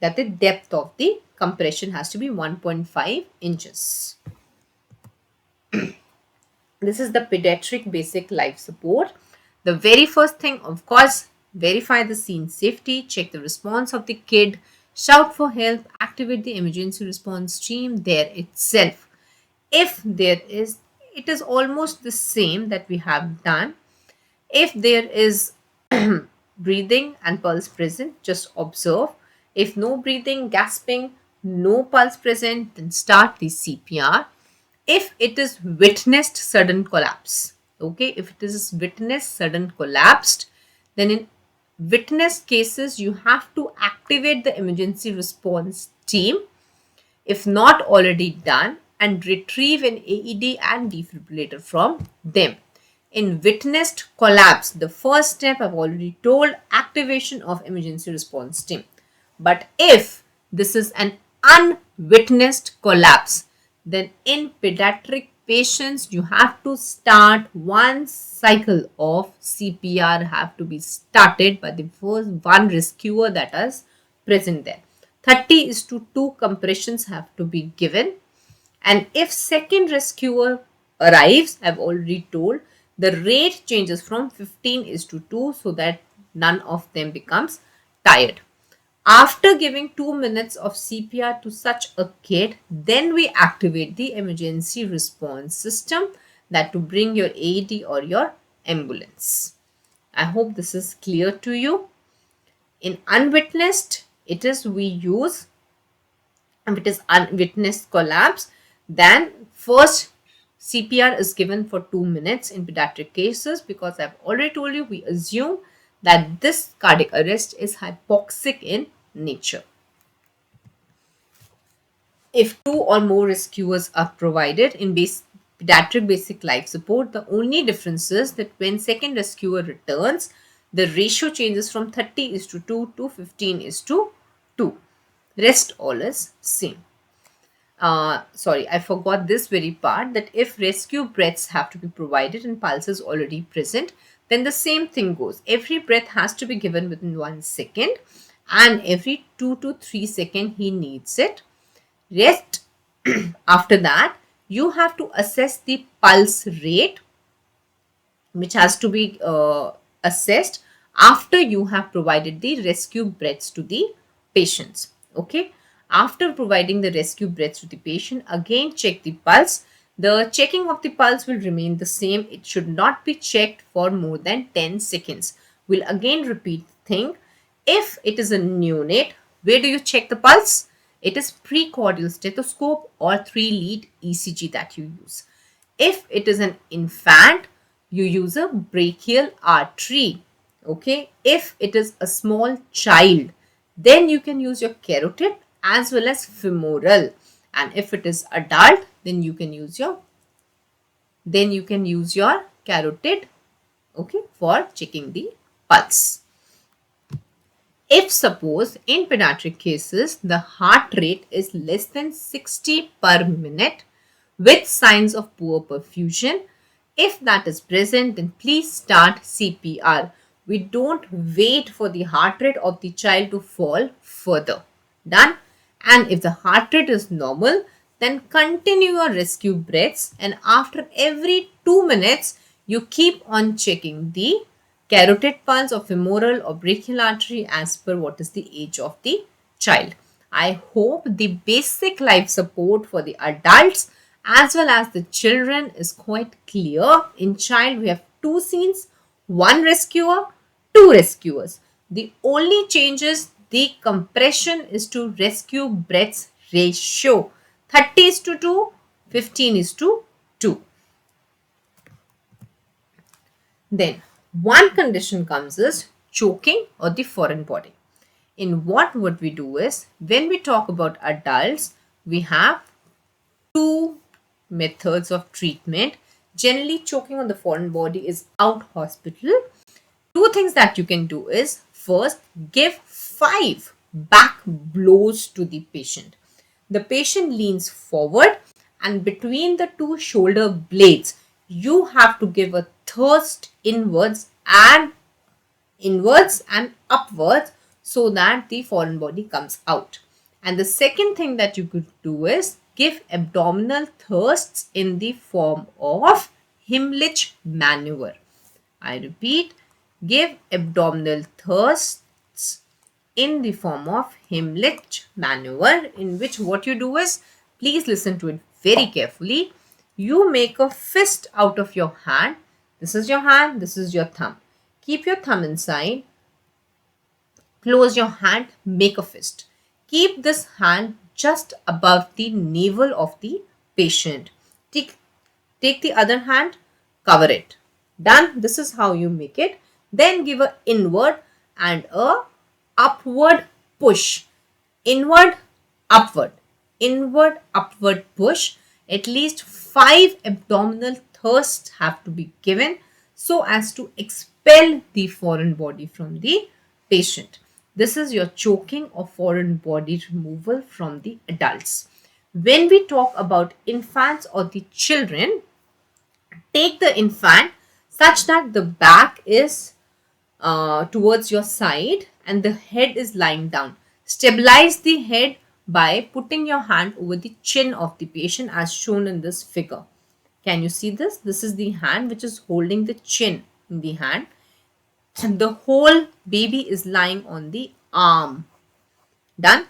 That the depth of the compression has to be 1.5 inches. This is the pediatric basic life support. The very first thing, of course, verify the scene safety, check the response of the kid, shout for help, activate the emergency response team there itself. If there is, it is almost the same that we have done. If there is breathing and pulse present, just observe. If no breathing, gasping, no pulse present, then start the CPR. If it is witnessed sudden collapse, okay, if it is witnessed sudden collapsed, then in witnessed cases, you have to activate the emergency response team, if not already done, and retrieve an AED and defibrillator from them. In witnessed collapse, the first step I've already told, activation of emergency response team. But if this is an unwitnessed collapse, then in pediatric patients, you have to start one cycle of CPR have to be started by the first one rescuer that is present there. 30:2 compressions have to be given. And if second rescuer arrives, I've already told, the rate changes from 15:2 so that none of them becomes tired. After giving 2 minutes of CPR to such a kid, then we activate the emergency response system, that to bring your AED or your ambulance. I hope this is clear to you. In unwitnessed, it is we use, if it is unwitnessed collapse, then first CPR is given for 2 minutes in pediatric cases, because I've already told you, we assume that this cardiac arrest is hypoxic in nature. If 2 or more rescuers are provided in pediatric basic life support, the only difference is that when second rescuer returns, the ratio changes from 30:2 to 15:2. Rest all is same. Sorry, I forgot this very part, that if rescue breaths have to be provided and pulses already present, then the same thing goes. Every breath has to be given within 1 second, and every 2 to 3 seconds he needs it. Rest. After that, you have to assess the pulse rate, which has to be assessed after you have provided the rescue breaths to the patients. Okay. After providing the rescue breaths to the patient, again check the pulse. The checking of the pulse will remain the same. It should not be checked for more than 10 seconds. We'll again repeat the thing. If it is a neonate, where do you check the pulse? It is precordial stethoscope or 3-lead ECG that you use. If it is an infant, you use a brachial artery. Okay. If it is a small child, then you can use your carotid as well as femoral. And if it is adult, then you can use your carotid, okay, for checking the pulse. If suppose in pediatric cases, the heart rate is less than 60 per minute with signs of poor perfusion, if that is present, then please start CPR. We don't wait for the heart rate of the child to fall further. Done? And if the heart rate is normal, then continue your rescue breaths, and after every 2 minutes, you keep on checking the carotid pulse or femoral or brachial artery as per what is the age of the child. I hope the basic life support for the adults as well as the children is quite clear. In child, we have two scenes, one rescuer, two rescuers. The only changes the compression is to rescue breaths ratio. 30 is to 2, 15 is to 2. Then one condition comes is choking or the foreign body. In what would we do is, when we talk about adults, we have two methods of treatment. Generally, choking on the foreign body is out hospital. Two things that you can do is, first, give 5 back blows to the patient. The patient leans forward, and between the two shoulder blades, you have to give a thrust inwards and upwards so that the foreign body comes out. And the second thing that you could do is give abdominal thrusts in the form of Heimlich maneuver. I repeat, give abdominal thrusts in the form of Heimlich maneuver, in which what you do is, please listen to it very carefully. You make a fist out of your hand. This is your hand, this is your thumb. Keep your thumb inside, close your hand, make a fist. Keep this hand just above the navel of the patient. Take the other hand, cover it. Done. This is how you make it. Then give a inward and a upward push. Inward, upward. Inward, upward push. At least 5 abdominal thrusts have to be given so as to expel the foreign body from the patient. This is your choking or foreign body removal from the adults. When we talk about infants or the children, take the infant such that the back is towards your side and the head is lying down. Stabilize the head by putting your hand over the chin of the patient as shown in this figure. Can you see this? This is the hand which is holding the chin in the hand. And the whole baby is lying on the arm. Done.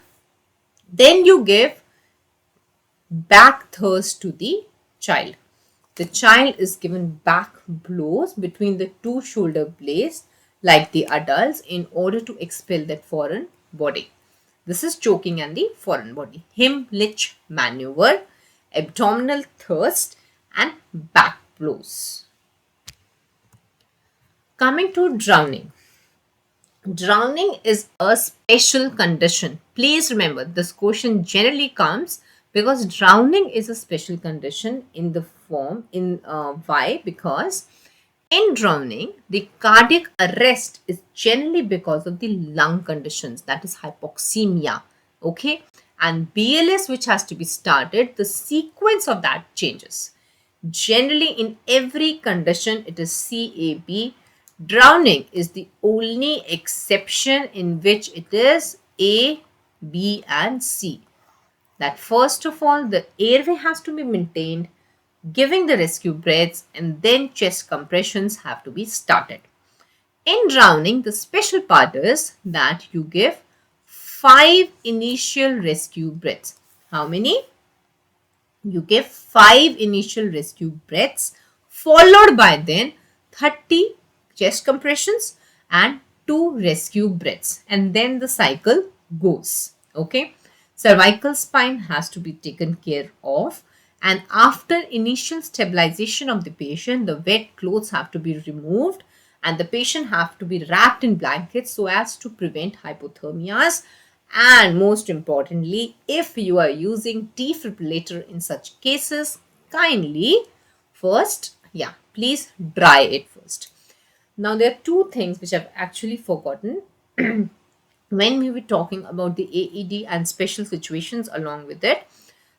Then you give back thrust to the child. The child is given back blows between the two shoulder blades like the adults in order to expel that foreign body. This is choking and the foreign body. Heimlich maneuver, abdominal thrust and back blows. Coming to drowning. Drowning is a special condition. Please remember, this question generally comes because drowning is a special condition in the form why? Because in drowning, the cardiac arrest is generally because of the lung conditions, that is hypoxemia. Okay, and BLS which has to be started, the sequence of that changes. Generally, in every condition, it is CAB. Drowning is the only exception in which it is A, B, and C. That first of all, the airway has to be maintained, giving the rescue breaths, and then chest compressions have to be started. In drowning, the special part is that you give 5 initial rescue breaths. How many? You give 5 initial rescue breaths, followed by then 30 chest compressions and 2 rescue breaths, and then the cycle goes. Okay, cervical spine has to be taken care of, and after initial stabilization of the patient, the wet clothes have to be removed and the patient have to be wrapped in blankets so as to prevent hypothermias. And most importantly, if you are using defibrillator in such cases, kindly first, please dry it first. Now, there are two things which I've actually forgotten when we were talking about the AED and special situations along with it.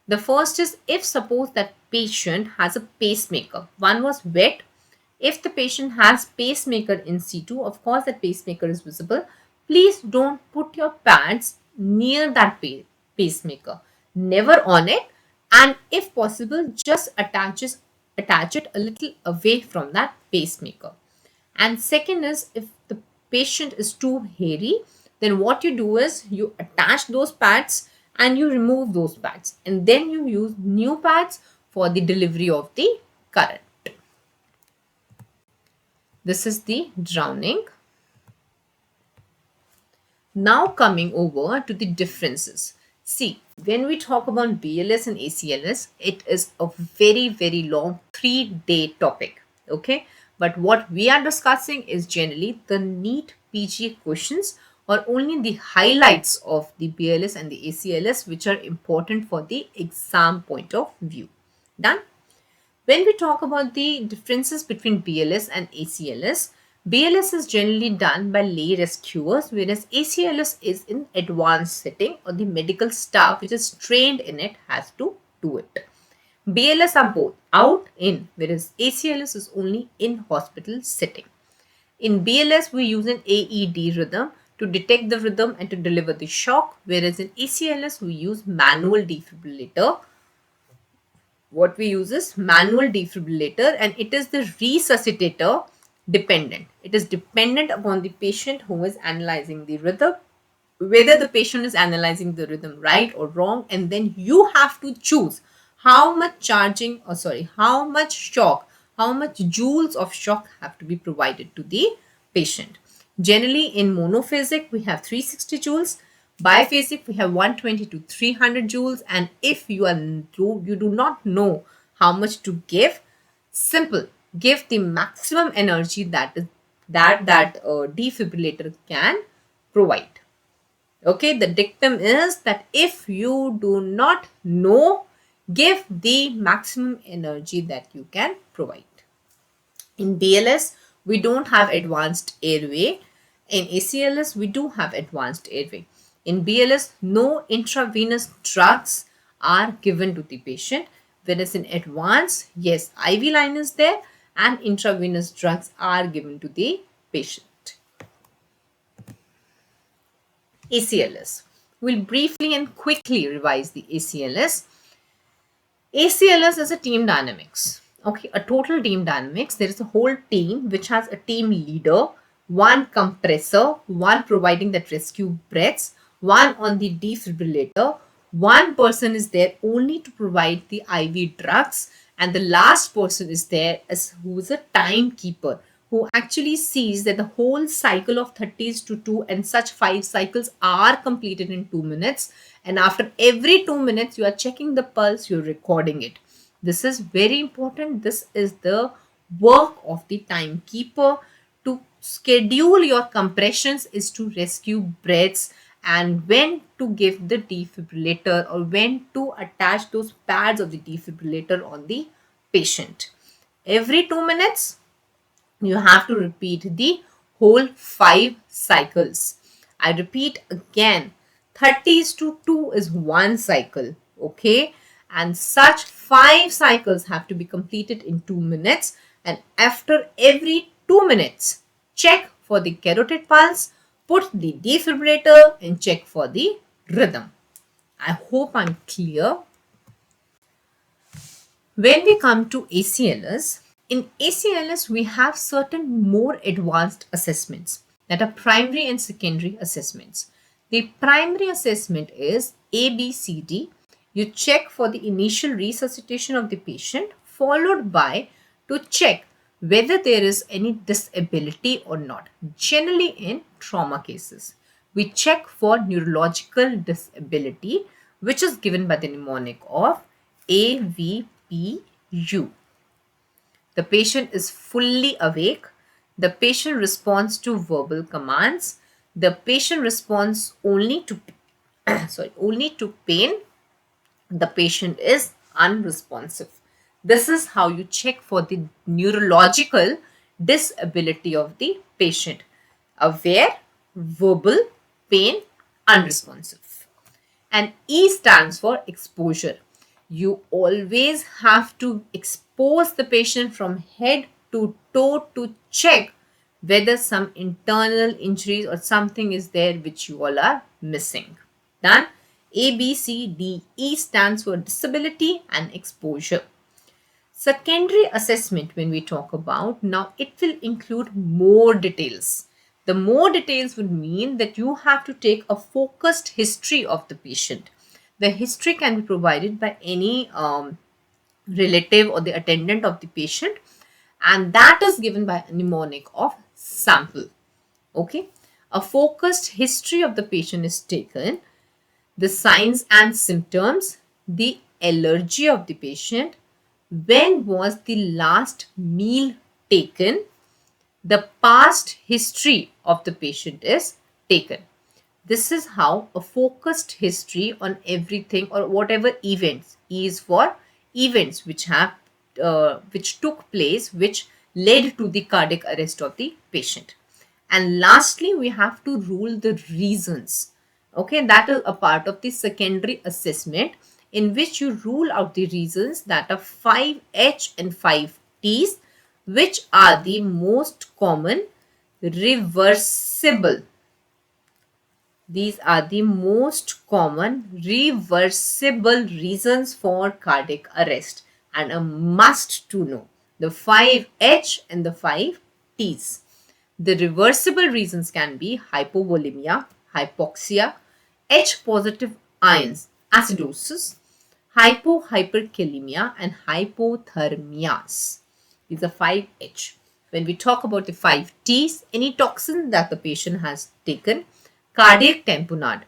The first is, if suppose that patient has a pacemaker. One was wet. If the patient has pacemaker in situ, of course that pacemaker is visible. Please don't put your pads near that pacemaker. Never on it. And if possible, just attach it a little away from that pacemaker. And second is, if the patient is too hairy, then what you do is you attach those pads and you remove those pads, and then you use new pads for the delivery of the current. This is the drowning. Now coming over to the differences. See, when we talk about BLS and ACLS, it is a very long 3-day topic. Okay. But what we are discussing is generally the NEET PG questions, or only the highlights of the BLS and the ACLS, which are important for the exam point of view. Done? When we talk about the differences between BLS and ACLS, BLS is generally done by lay rescuers, whereas ACLS is in advanced setting, or the medical staff which is trained in it has to do it. BLS are both out in, whereas ACLS is only in hospital setting. In BLS, we use an AED rhythm to detect the rhythm and to deliver the shock, whereas in ACLS, we use manual defibrillator. What we use is manual defibrillator, and it is the resuscitator dependent. It is dependent upon the patient who is analyzing the rhythm, whether the patient is analyzing the rhythm right or wrong, and then you have to choose how much how much shock, how much joules of shock have to be provided to the patient. Generally, in monophasic, we have 360 joules. Biphasic, we have 120 to 300 joules. And if you do not know how much to give, simple, give the maximum energy that defibrillator can provide. Okay, the dictum is that if you do not know, give the maximum energy that you can provide. In BLS, we don't have advanced airway. In ACLS, we do have advanced airway. In BLS, no intravenous drugs are given to the patient, whereas in advanced, yes, IV line is there and intravenous drugs are given to the patient. ACLS. We'll briefly and quickly revise the ACLS. ACLS is a team dynamics. Okay, a total team dynamics. There is a whole team which has a team leader, one compressor, one providing that rescue breaths, one on the defibrillator, one person is there only to provide the IV drugs, and the last person is there as who is a timekeeper, who actually sees that the whole cycle of 30s to 2 and such 5 cycles are completed in 2 minutes, and after every 2 minutes you are checking the pulse, you're recording it. This is very important. This is the work of the timekeeper. To schedule your compressions is to rescue breaths, and when to give the defibrillator or when to attach those pads of the defibrillator on the patient. Every 2 minutes you have to repeat the whole 5 cycles. I repeat again, 30s to 2 is 1 cycle, okay? And such 5 cycles have to be completed in 2 minutes, and after every 2 minutes, check for the carotid pulse, put the defibrillator and check for the rhythm. I hope I'm clear. When we come to ACLS, in ACLS, we have certain more advanced assessments that are primary and secondary assessments. The primary assessment is ABCD. You check for the initial resuscitation of the patient, followed by to check whether there is any disability or not. Generally in trauma cases, we check for neurological disability, which is given by the mnemonic of AVPU. The patient is fully awake. The patient responds to verbal commands. The patient responds only to pain. The patient is unresponsive. This is how you check for the neurological disability of the patient. Aware, verbal, pain, unresponsive. And E stands for exposure. You always have to expose the patient from head to toe to check whether some internal injuries or something is there which you all are missing. Done? A, B, C, D, E stands for disability and exposure. Secondary assessment, when we talk about, now it will include more details. The more details would mean that you have to take a focused history of the patient. The history can be provided by any relative or the attendant of the patient, and that is given by a mnemonic of sample. Okay, a focused history of the patient is taken, the signs and symptoms, the allergy of the patient, when was the last meal taken, the past history of the patient is taken. This is how a focused history on everything or whatever events is for events which took place, which led to the cardiac arrest of the patient. And lastly, we have to rule the reasons. Okay, that is a part of the secondary assessment, in which you rule out the reasons, that are 5H and 5Ts, which are the most common reversible. These are the most common reversible reasons for cardiac arrest, and a must to know, the 5H and the 5Ts. The reversible reasons can be hypovolemia, hypoxia, H positive ions, acidosis, hyperkalemia, and hypothermias. These are 5H. When we talk about the 5Ts, any toxin that the patient has taken, cardiac tamponade,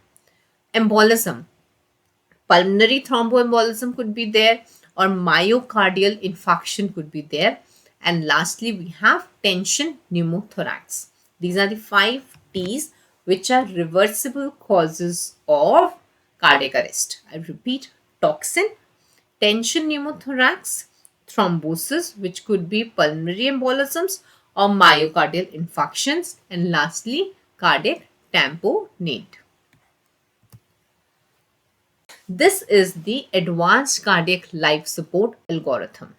embolism, pulmonary thromboembolism could be there, or myocardial infarction could be there. And lastly, we have tension pneumothorax. These are the 5Ts which are reversible causes of cardiac arrest. I repeat, toxin, tension pneumothorax, thrombosis, which could be pulmonary embolisms or myocardial infarctions, and lastly, cardiac tamponade. This is the advanced cardiac life support algorithm.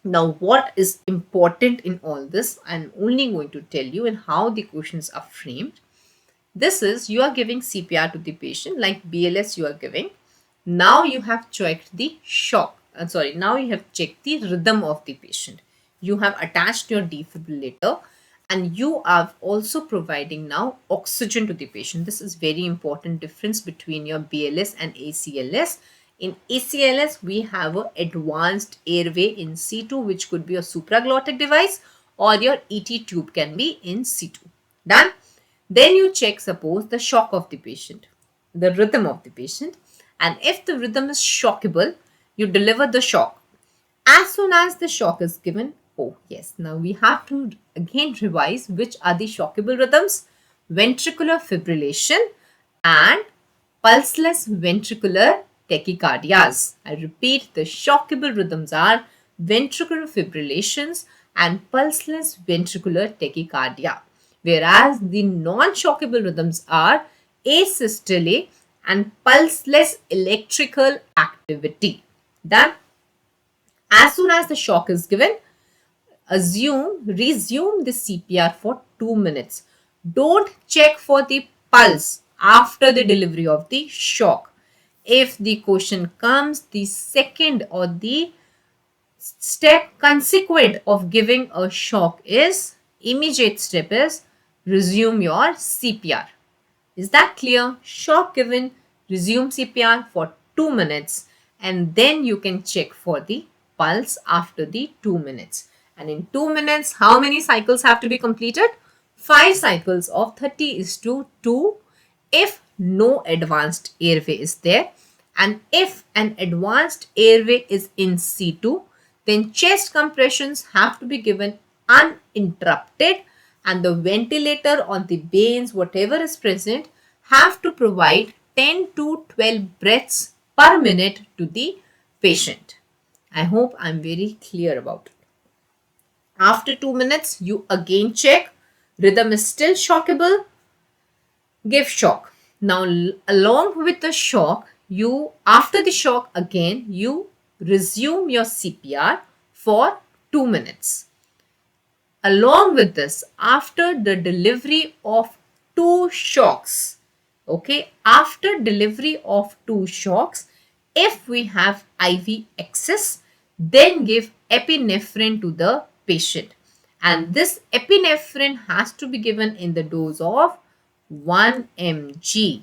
Now, what is important in all this, I'm only going to tell you and how the questions are framed. This is, you are giving CPR to the patient, like BLS you are giving. Now you have checked the now you have checked the rhythm of the patient. You have attached your defibrillator, and you are also providing now oxygen to the patient. This is very important difference between your BLS and ACLS. In ACLS, we have an advanced airway in C2, which could be a supraglottic device, or your ET tube can be in C2. Done? Then you check, suppose, the shock of the patient, the rhythm of the patient. And if the rhythm is shockable, you deliver the shock. As soon as the shock is given, oh yes, now we have to again revise which are the shockable rhythms: ventricular fibrillation and pulseless ventricular tachycardias. I repeat, the shockable rhythms are ventricular fibrillations and pulseless ventricular tachycardia, whereas the non-shockable rhythms are asystole and pulseless electrical activity. Done? As soon as the shock is given, resume the CPR for 2 minutes. Don't check for the pulse after the delivery of the shock. If the question comes, the second or the step consequent of giving a shock is, immediate step is, resume your CPR. Is that clear? Shock given, resume CPR for 2 minutes, and then you can check for the pulse after the 2 minutes. And in 2 minutes, how many cycles have to be completed? 5 cycles of 30:2 if no advanced airway is there. And if an advanced airway is in C2, then chest compressions have to be given uninterrupted, and the ventilator on the veins, whatever is present, have to provide 10 to 12 breaths per minute to the patient. I hope I'm very clear about it. After 2 minutes, you again check. Rhythm is still shockable. Give shock. Now, along with the shock, after the shock again, you resume your CPR for 2 minutes. Along with this, after the delivery of 2 shocks, okay, after delivery of 2 shocks, if we have IV excess, then give epinephrine to the patient. And this epinephrine has to be given in the dose of 1 mg.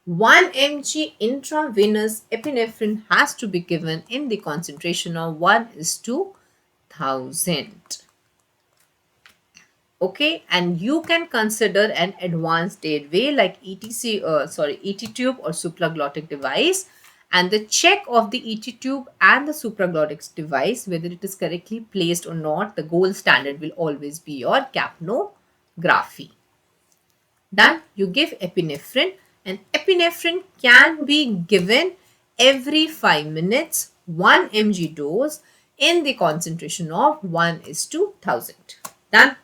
1 mg intravenous epinephrine has to be given in the concentration of 1:1000. Okay, and you can consider an advanced airway like ET tube or supraglottic device, and the check of the ET tube and the supraglottic device, whether it is correctly placed or not, the gold standard will always be your capnography. Done. You give epinephrine, and epinephrine can be given every 5 minutes, 1 mg dose in the concentration of 1:1000. Done.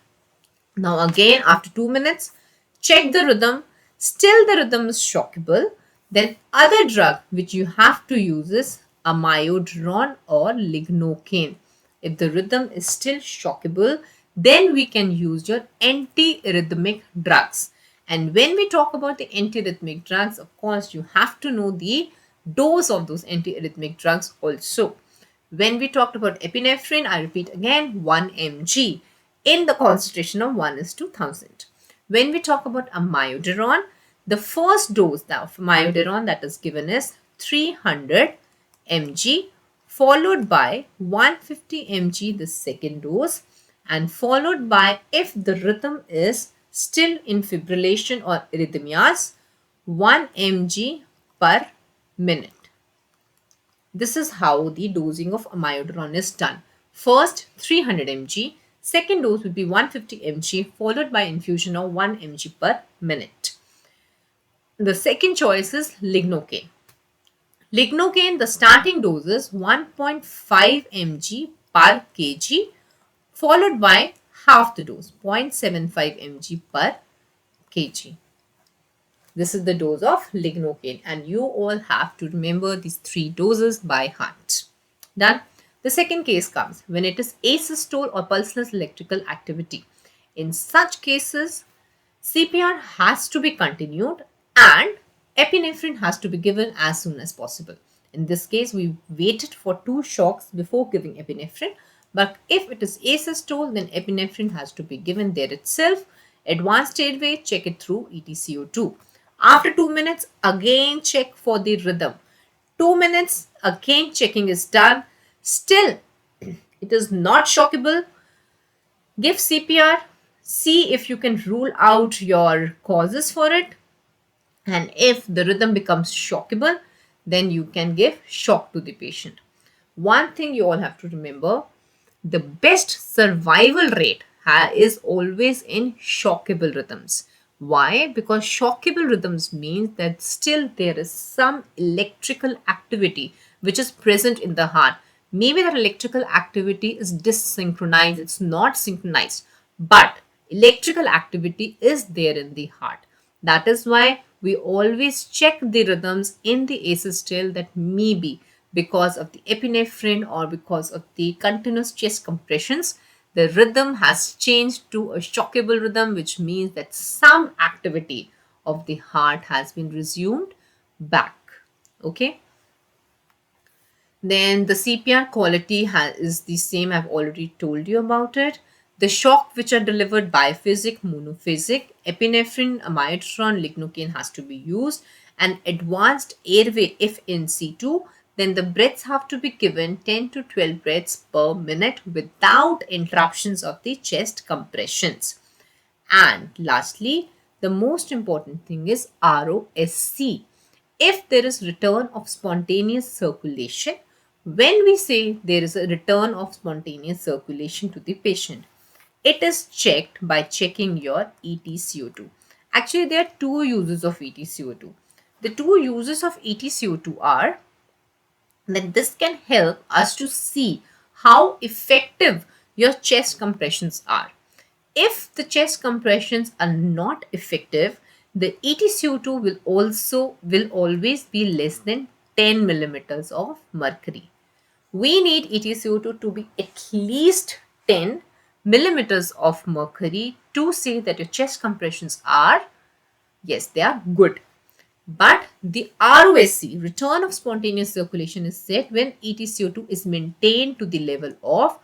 Now again, after 2 minutes, check the rhythm. Still the rhythm is shockable. Then other drug which you have to use is amiodarone or lignocaine. If the rhythm is still shockable, then we can use your antiarrhythmic drugs. And when we talk about the antiarrhythmic drugs, of course, you have to know the dose of those antiarrhythmic drugs also. When we talked about epinephrine, I repeat again, 1 mg in the concentration of 1:1000. When we talk about amiodarone, the first dose of amiodarone that is given is 300 mg, followed by 150 mg the second dose, and followed by, if the rhythm is still in fibrillation or arrhythmias, 1 mg per minute. This is how the dosing of amiodarone is done. First 300 mg, second dose will be 150 mg, followed by infusion of 1 mg per minute. The second choice is lignocaine. Lignocaine, the starting dose is 1.5 mg per kg, followed by half the dose, 0.75 mg per kg. This is the dose of lignocaine, and you all have to remember these 3 doses by heart. Done. The second case comes when it is asystole or pulseless electrical activity. In such cases, CPR has to be continued and epinephrine has to be given as soon as possible. In this case, we waited for 2 shocks before giving epinephrine. But if it is asystole, then epinephrine has to be given there itself. Advanced airway, check it through EtCO2. After 2 minutes, again check for the rhythm. 2 minutes, again checking is done. Still, it is not shockable. Give CPR. See if you can rule out your causes for it. And if the rhythm becomes shockable, then you can give shock to the patient. One thing you all have to remember, the best survival rate is always in shockable rhythms. Why? Because shockable rhythms means that still there is some electrical activity which is present in the heart. Maybe that electrical activity is dysynchronized, it's not synchronized, but electrical activity is there in the heart. That is why we always check the rhythms in the asystole, that maybe because of the epinephrine or because of the continuous chest compressions, the rhythm has changed to a shockable rhythm, which means that some activity of the heart has been resumed back. Okay. Then the CPR quality is the same. I've already told you about it. The shock which are delivered biphasic, monophasic, epinephrine, amiodarone, lignocaine has to be used. And advanced airway, if in situ, then the breaths have to be given 10 to 12 breaths per minute without interruptions of the chest compressions. And lastly, the most important thing is ROSC. If there is return of spontaneous circulation, when we say there is a return of spontaneous circulation to the patient, it is checked by checking your EtCO2. Actually, there are 2 uses of EtCO2. The 2 uses of EtCO2 are that this can help us to see how effective your chest compressions are. If the chest compressions are not effective, the EtCO2 will always be less than 10 millimeters of mercury. We need EtCO2 to be at least 10 millimeters of mercury to say that your chest compressions are, yes, they are good. But the ROSC, return of spontaneous circulation, is set when EtCO2 is maintained to the level of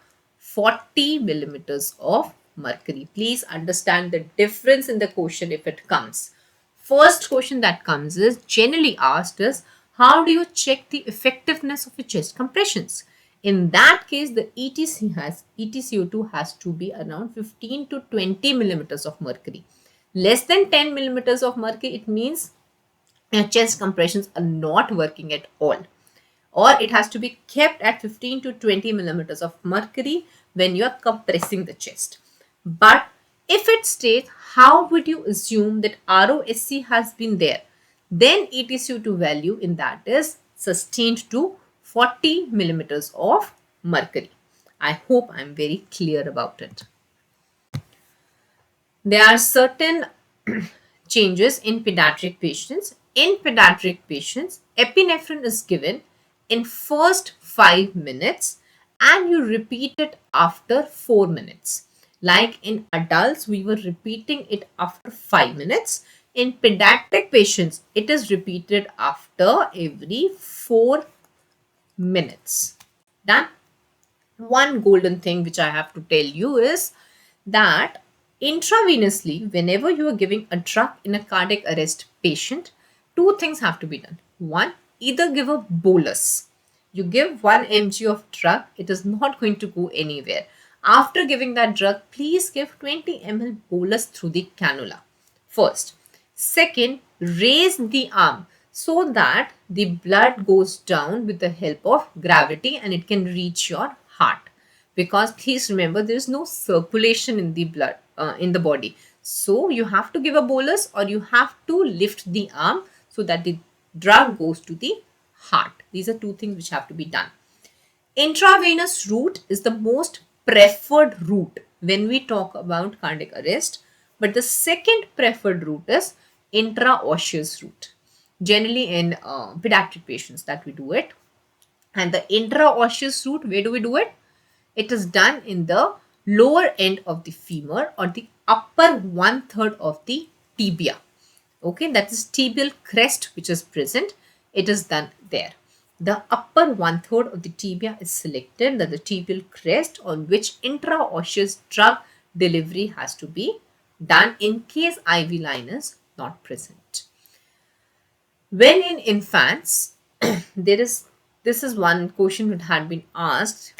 40 millimeters of mercury. Please understand the difference in the question if it comes. First question that comes is generally asked is, how do you check the effectiveness of your chest compressions? In that case, the EtCO2 has to be around 15 to 20 millimeters of mercury. Less than 10 millimeters of mercury, it means your chest compressions are not working at all, or it has to be kept at 15 to 20 millimeters of mercury when you are compressing the chest. But if it states, how would you assume that ROSC has been there? Then EtCO2 value in that is sustained to 40 millimeters of mercury. I hope I'm very clear about it. There are certain changes in pediatric patients. In pediatric patients, epinephrine is given in first 5 minutes and you repeat it after 4 minutes. Like in adults, we were repeating it after 5 minutes. In pediatric patients, it is repeated after every 4 minutes. Done. One golden thing which I have to tell you is that intravenously, whenever you are giving a drug in a cardiac arrest patient, two things have to be done. One, either give a bolus. You give 1 mg of drug, it is not going to go anywhere. After giving that drug, please give 20 ml bolus through the cannula. First. Second, raise the arm so that the blood goes down with the help of gravity and it can reach your heart. Because please remember, there is no circulation in the blood, in the body. So you have to give a bolus or you have to lift the arm so that the drug goes to the heart. These are two things which have to be done. Intravenous route is the most preferred route when we talk about cardiac arrest. But the second preferred route is intraosseous route. Generally in pediatric patients that we do it. And the intraosseous route, where do we do it? It is done in the lower end of the femur or the upper 1/3 of the tibia. Okay, that is tibial crest which is present. It is done there. The upper 1/3 of the tibia is selected, that the tibial crest on which intraosseous drug delivery has to be done in case IV line is not present. When in infants, this is one question that had been asked.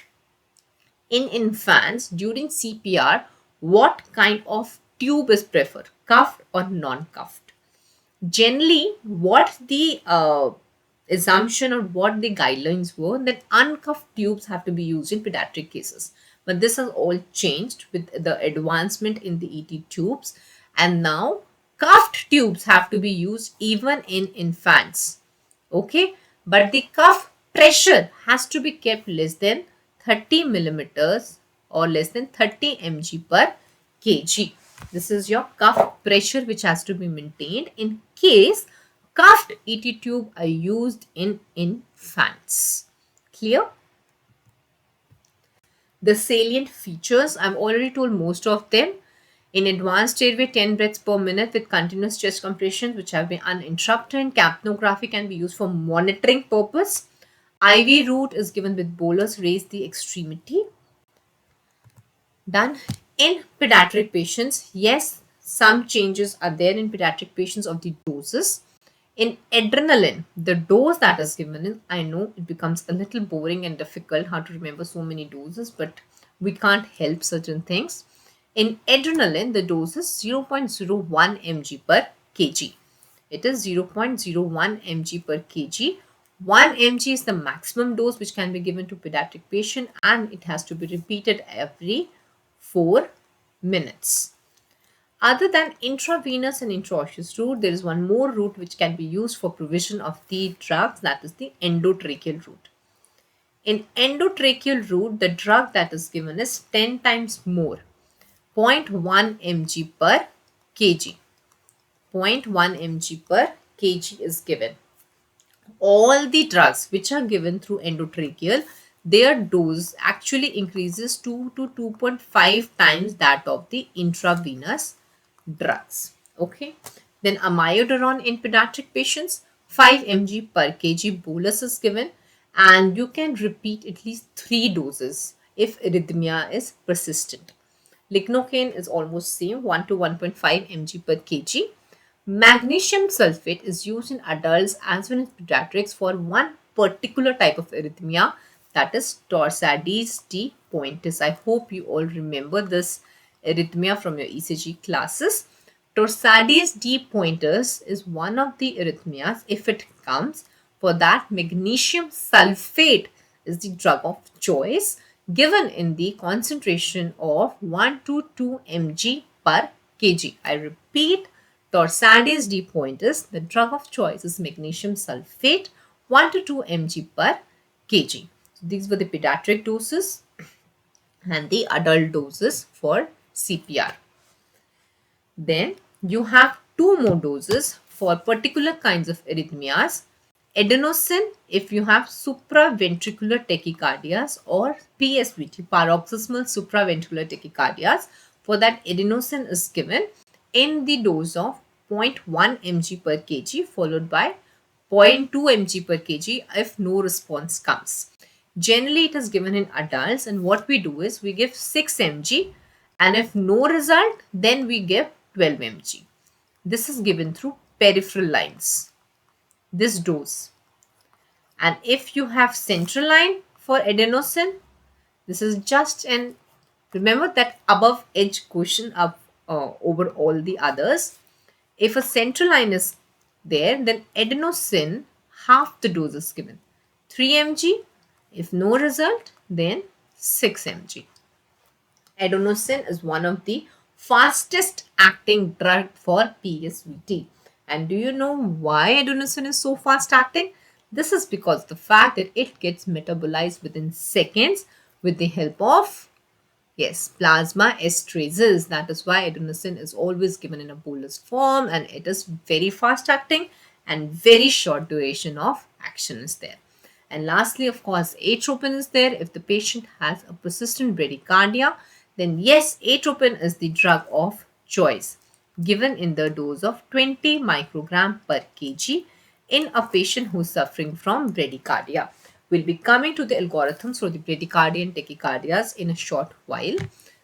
In infants, during CPR, what kind of tube is preferred, cuffed or non-cuffed? Generally, what the assumption or what the guidelines were, that uncuffed tubes have to be used in pediatric cases. But this has all changed with the advancement in the ET tubes, and now cuffed tubes have to be used even in infants. Okay, but the cuff pressure has to be kept less than 30 millimeters or less than 30 mg per kg. This is your cuff pressure which has to be maintained in case cuffed ET tube are used in infants. Clear? The salient features, I've already told most of them. In advanced airway, 10 breaths per minute with continuous chest compressions which have been uninterrupted. Capnography can be used for monitoring purpose. IV route is given with bolus, raise the extremity. Done. In pediatric patients, yes, some changes are there in pediatric patients of the doses. In adrenaline, the dose that is given in, I know it becomes a little boring and difficult how to remember so many doses, but we can't help certain things. In adrenaline, the dose is 0.01 mg per kg. It is 0.01 mg per kg. 1 mg is the maximum dose which can be given to pediatric patient, and it has to be repeated every 4 minutes. Other than intravenous and intraosseous route, there is one more route which can be used for provision of the drugs, that is the endotracheal route. In endotracheal route, the drug that is given is 10 times more, 0.1 mg per kg. 0.1 mg per kg is given. All the drugs which are given through endotracheal, their dose actually increases 2 to 2.5 times that of the intravenous drugs. Okay. Then amiodarone in pediatric patients, 5 mg per kg bolus is given, and you can repeat at least 3 doses if arrhythmia is persistent. Lignocaine is almost same, 1 to 1.5 mg per kg. Magnesium sulfate is used in adults as well as pediatrics for one particular type of arrhythmia, that is torsades de pointes. I hope you all remember this arrhythmia from your ECG classes. Torsades de pointes is one of the arrhythmias. If it comes, for that magnesium sulfate is the drug of choice, given in the concentration of 1 to 2 mg per kg. I repeat, torsades de pointes, the drug of choice is magnesium sulfate, 1 to 2 mg per kg. So these were the pediatric doses and the adult doses for CPR. Then you have two more doses for particular kinds of arrhythmias. Adenosine if you have supraventricular tachycardias, or PSVT, paroxysmal supraventricular tachycardias. For that, adenosine is given in the dose of 0.1 mg per kg followed by 0.2 mg per kg if no response comes. Generally, it is given in adults, and what we do is we give 6 mg, and if no result, then we give 12 mg. This is given through peripheral lines, this dose. And if you have central line for adenosine, this is just an, remember that above edge question up over all the others. If a central line is there, then adenosine, half the dose is given, 3 mg. If no result, then 6 mg. Adenosine is one of the fastest acting drug for PSVT. And do you know why adenosine is so fast acting? This is because the fact that it gets metabolized within seconds with the help of, yes, plasma esterases. That is why adenosine is always given in a bolus form, and it is very fast acting and very short duration of action is there. And lastly, of course, atropine is there. If the patient has a persistent bradycardia, then yes, atropine is the drug of choice, given in the dose of 20 microgram per kg in a patient who is suffering from bradycardia. We'll be coming to the algorithms for the bradycardia and tachycardias in a short while.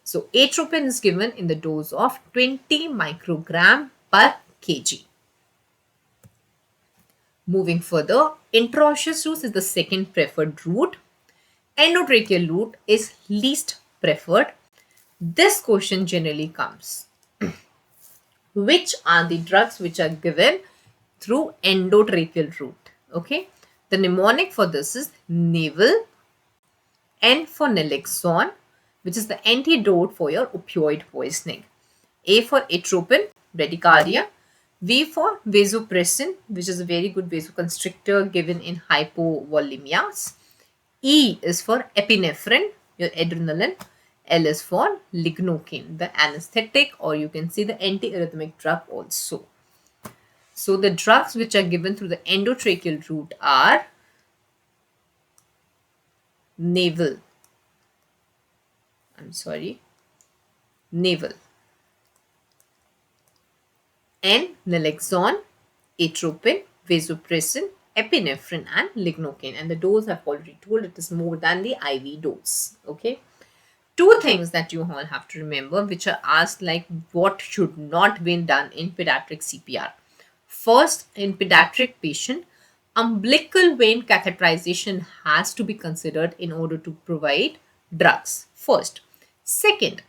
So atropine is given in the dose of 20 microgram per kg. Moving further, intraosseous route is the second preferred route. Endotracheal route is least preferred. This question generally comes. Which are the drugs which are given through endotracheal route? Okay. The mnemonic for this is Naval, N for naloxone, which is the antidote for your opioid poisoning. A for atropine, bradycardia. V for vasopressin, which is a very good vasoconstrictor given in hypovolemias. E is for epinephrine, your adrenaline. L is for lignocaine, the anesthetic, or you can see the antiarrhythmic drug also. So the drugs which are given through the endotracheal route are Naval, N naloxone, atropine, vasopressin, epinephrine and lignocaine. And the dose I've already told, it is more than the IV dose. Okay. Two things that you all have to remember which are asked, like what should not be done in pediatric CPR. First, in pediatric patient, umbilical vein catheterization has to be considered in order to provide drugs. First. Second,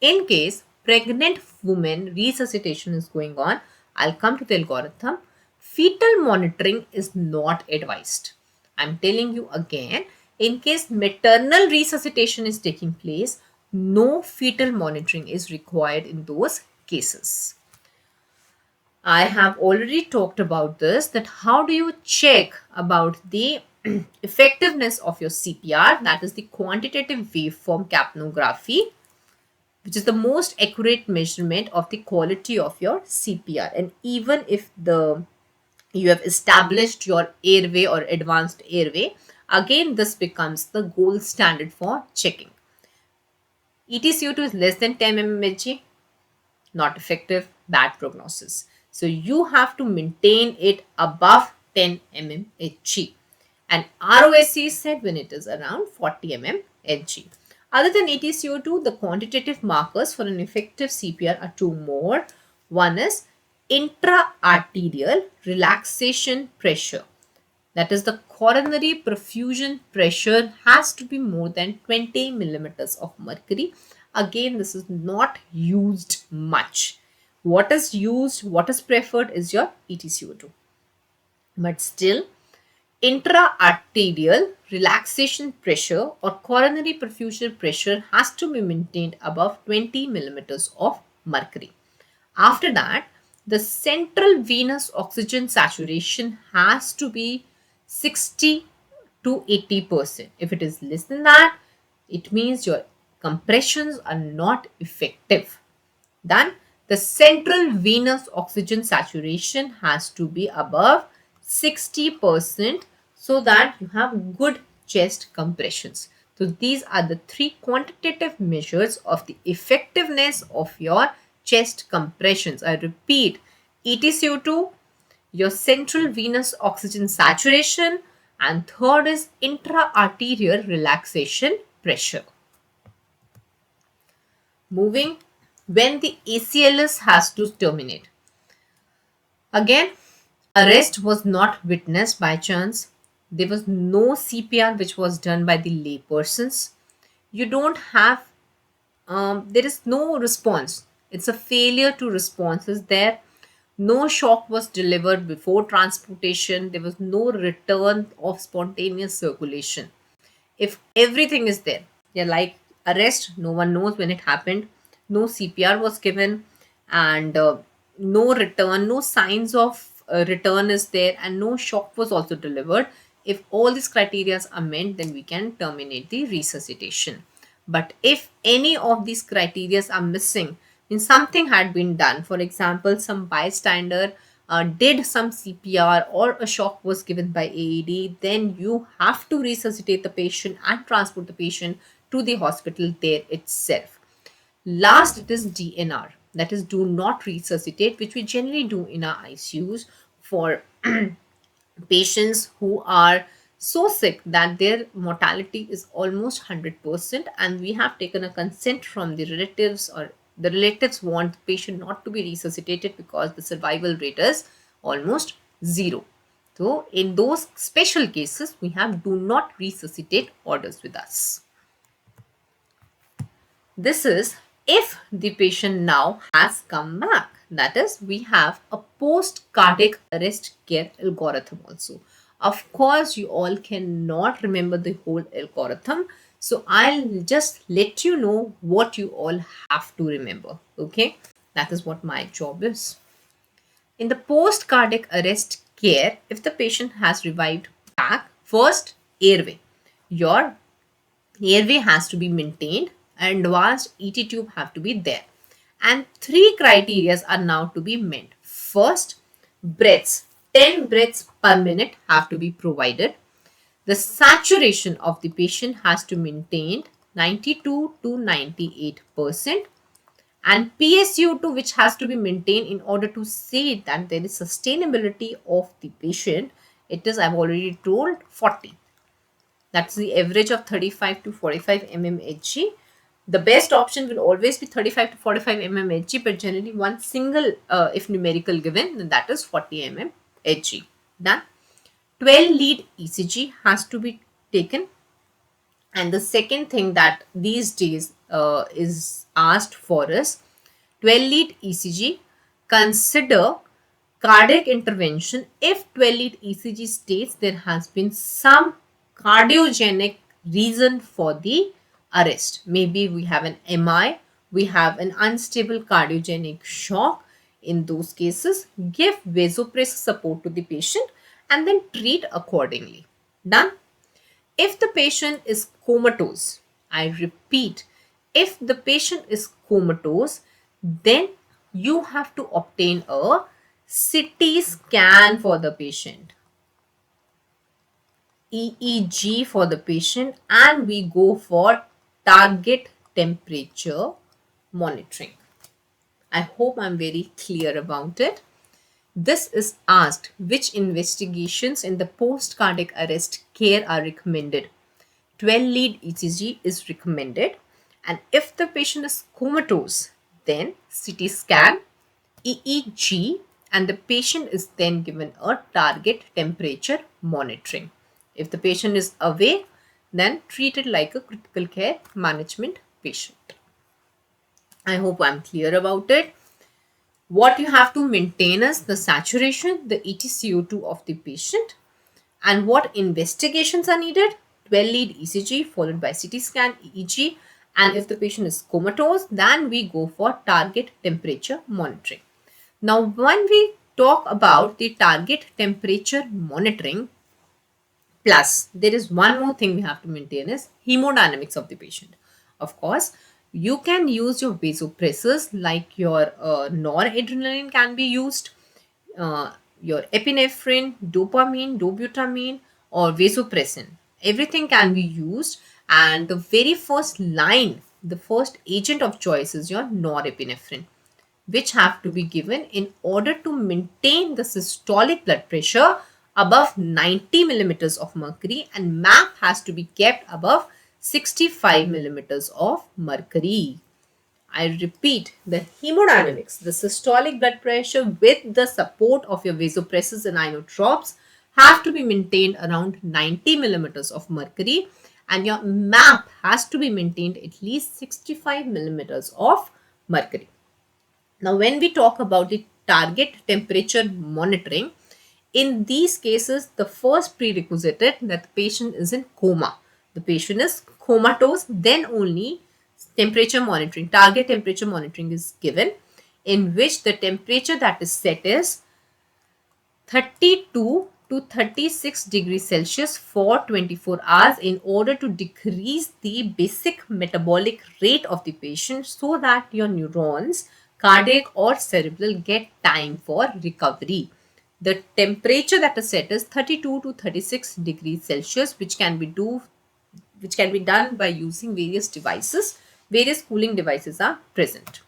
in case pregnant woman resuscitation is going on, I'll come to the algorithm. Fetal monitoring is not advised. I'm telling you again, in case maternal resuscitation is taking place, no fetal monitoring is required in those cases. I have already talked about this, that how do you check about the effectiveness of your CPR, that is the quantitative waveform capnography, which is the most accurate measurement of the quality of your CPR. And even if you have established your airway or advanced airway, again this becomes the gold standard for checking. ETCO2 is less than 10 mmHg, not effective, bad prognosis. So you have to maintain it above 10 mmHg. And ROSC is said when it is around 40 mm mmHg. Other than EtCO2, the quantitative markers for an effective CPR are two more. One is intra-arterial relaxation pressure. That is, the coronary perfusion pressure has to be more than 20 millimeters of mercury. Again, this is not used much. What is used, what is preferred is your EtCO2. But still, intra-arterial relaxation pressure or coronary perfusion pressure has to be maintained above 20 millimeters of mercury. After that, the central venous oxygen saturation has to be 60 to 80%. If it is less than that, it means your compressions are not effective. Then the central venous oxygen saturation has to be above 60% so that you have good chest compressions. So these are the three quantitative measures of the effectiveness of your chest compressions. I repeat, EtCO2, your central venous oxygen saturation, and third is intra-arterial relaxation pressure. Moving, when the ACLS has to terminate. Again, arrest was not witnessed by chance. There was no CPR which was done by the laypersons. You don't have, there is no response. It's a failure to responses there. No shock was delivered before transportation. There was no return of spontaneous circulation. If everything is there, yeah, like arrest, no one knows when it happened, no CPR was given, and no return, no signs of return is there, and no shock was also delivered. If all these criteria are met, then we can terminate the resuscitation. But if any of these criteria are missing, means something had been done, for example, some bystander did some CPR or a shock was given by AED, then you have to resuscitate the patient and transport the patient to the hospital there itself. Last, it is DNR, that is do not resuscitate, which we generally do in our ICUs for patients who are so sick that their mortality is almost 100%, and we have taken a consent from the relatives, or the relatives want the patient not to be resuscitated because the survival rate is almost zero. So in those special cases, we have do not resuscitate orders with us. This is if the patient now has come back. That is, we have a post cardiac arrest care algorithm also. Of course, you all cannot remember the whole algorithm. So I'll just let you know what you all have to remember. Okay, that is what my job is. In the post cardiac arrest care, if the patient has revived back, first, airway. Your airway has to be maintained, advanced ET tube have to be there, and three criteria are now to be met. First, breaths, 10 breaths per minute have to be provided. The saturation of the patient has to maintain 92 to 98%, and PSU2, which has to be maintained in order to say that there is sustainability of the patient, it is, I've already told, 40. That's the average of 35 to 45 mmHg. The best option will always be 35 to 45 mmHg, but generally one single, if numerical given, then that is 40 mmHg. Then 12 lead ECG has to be taken. And the second thing that these days is asked for is 12 lead ECG. Consider cardiac intervention if 12 lead ECG states there has been some cardiogenic reason for the arrest. Maybe we have an MI, we have an unstable cardiogenic shock. In those cases, give vasopressor support to the patient and then treat accordingly. Done. If the patient is comatose, I repeat, if the patient is comatose, then you have to obtain a CT scan for the patient, EEG for the patient, and we go for target temperature monitoring. I hope I'm very clear about it. This is asked which investigations in the post cardiac arrest care are recommended. 12-lead ECG is recommended. And if the patient is comatose, then CT scan, EEG, and the patient is then given a target temperature monitoring. If the patient is awake, then treat it like a critical care management patient. I hope I'm clear about it. What you have to maintain is the saturation, the EtCO2 of the patient, and what investigations are needed. 12-lead ECG followed by CT scan, EEG, and if the patient is comatose, then we go for target temperature monitoring. Now, when we talk about the target temperature monitoring, plus there is one more thing we have to maintain is hemodynamics of the patient. Of course, you can use your vasopressors like your noradrenaline can be used, your epinephrine, dopamine, dobutamine, or vasopressin. Everything can be used, and the very first line, the first agent of choice is your norepinephrine, which have to be given in order to maintain the systolic blood pressure above 90 millimeters of mercury, and MAP has to be kept above 65 millimeters of mercury. I repeat, the hemodynamics, the systolic blood pressure with the support of your vasopressors and inotropes have to be maintained around 90 millimeters of mercury, and your MAP has to be maintained at least 65 millimeters of mercury. Now, when we talk about the target temperature monitoring, in these cases, the first prerequisite that the patient is in coma. The patient is comatose, then only temperature monitoring, target temperature monitoring is given, in which the temperature that is set is 32 to 36 degrees Celsius for 24 hours in order to decrease the basic metabolic rate of the patient so that your neurons, cardiac or cerebral, get time for recovery. The temperature that is set is 32 to 36 degrees Celsius, which can be done by using various devices. Various cooling devices are present.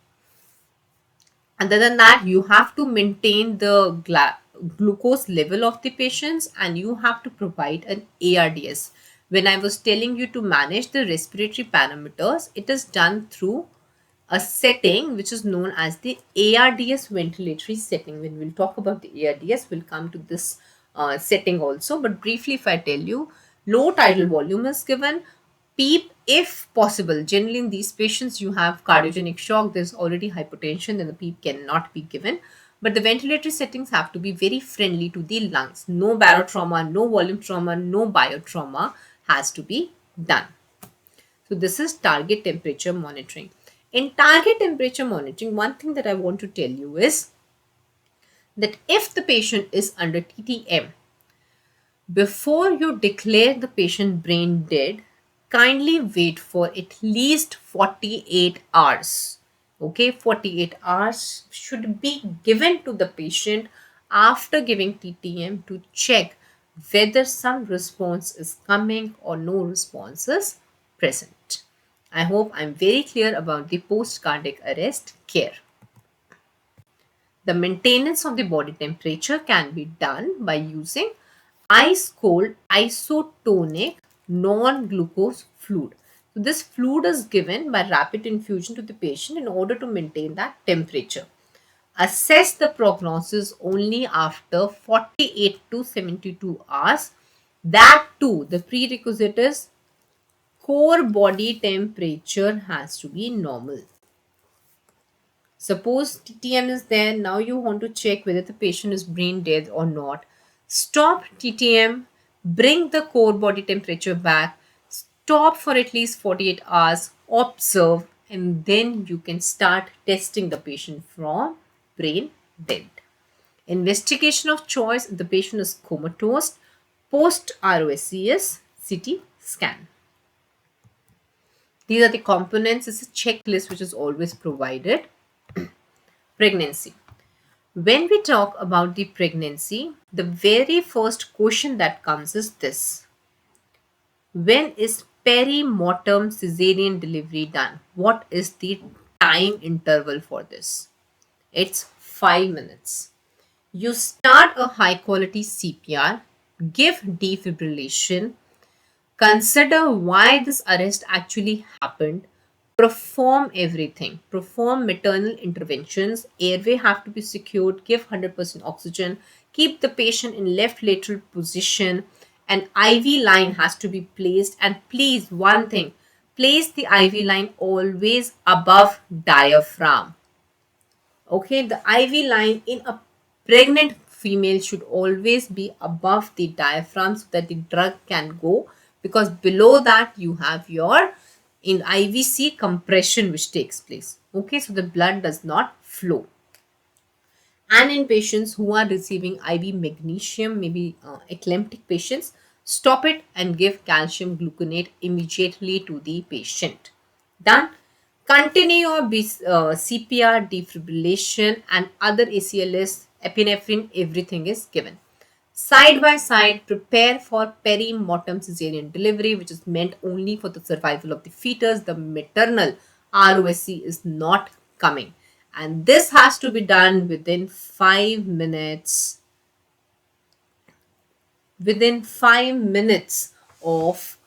Other than that, you have to maintain the glucose level of the patients, and you have to provide an ARDS. When I was telling you to manage the respiratory parameters, it is done through a setting which is known as the ARDS ventilatory setting. When we'll talk about the ARDS, we'll come to this setting also. But briefly, if I tell you, low tidal volume is given, PEEP if possible. Generally, in these patients, you have cardiogenic shock, there's already hypotension, then the PEEP cannot be given. But the ventilatory settings have to be very friendly to the lungs. No barotrauma, no volume trauma, no biotrauma has to be done. So this is target temperature monitoring. In target temperature monitoring, one thing that I want to tell you is that if the patient is under TTM, before you declare the patient brain dead, kindly wait for at least 48 hours. Okay, 48 hours should be given to the patient after giving TTM to check whether some response is coming or no response is present. I hope I'm very clear about the post cardiac arrest care. The maintenance of the body temperature can be done by using ice cold isotonic non-glucose fluid. So this fluid is given by rapid infusion to the patient in order to maintain that temperature. Assess the prognosis only after 48 to 72 hours. That too, the prerequisite is core body temperature has to be normal. Suppose TTM is there, now you want to check whether the patient is brain dead or not. Stop TTM, bring the core body temperature back, stop for at least 48 hours, observe, and then you can start testing the patient from brain dead. Investigation of choice, the patient is comatose, post ROSCS, CT scan. These are the components. It's a checklist which is always provided. Pregnancy. When we talk about the pregnancy, the very first question that comes is this: when is perimortem cesarean delivery done? What is the time interval for this? It's 5 minutes. You start a high quality CPR, give defibrillation, consider why this arrest actually happened, perform everything, perform maternal interventions, airway have to be secured, give 100% oxygen, keep the patient in left lateral position, an IV line has to be placed, and please, one thing, place the IV line always above diaphragm. Okay, the IV line in a pregnant female should always be above the diaphragm so that the drug can go, because below that you have your in IVC compression which takes place. Okay, so the blood does not flow. And in patients who are receiving IV magnesium, maybe eclamptic patients, stop it and give calcium gluconate immediately to the patient. Done. Continue your CPR, defibrillation, and other ACLS, epinephrine, everything is given. Side by side, prepare for perimortem cesarean delivery, which is meant only for the survival of the fetus. The maternal ROSC is not coming. And this has to be done within 5 minutes. Within 5 minutes of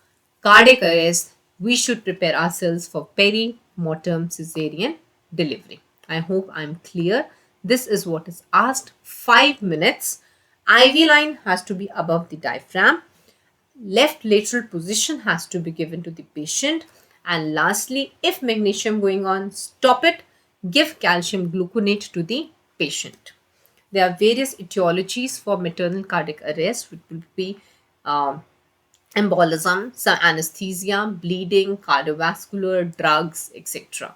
cardiac arrest, we should prepare ourselves for perimortem cesarean delivery. I hope I'm clear. This is what is asked. 5 minutes. IV line has to be above the diaphragm. Left lateral position has to be given to the patient. And lastly, if magnesium going on, stop it. Give calcium gluconate to the patient. There are various etiologies for maternal cardiac arrest, which will be embolism, some anesthesia, bleeding, cardiovascular, drugs, etc.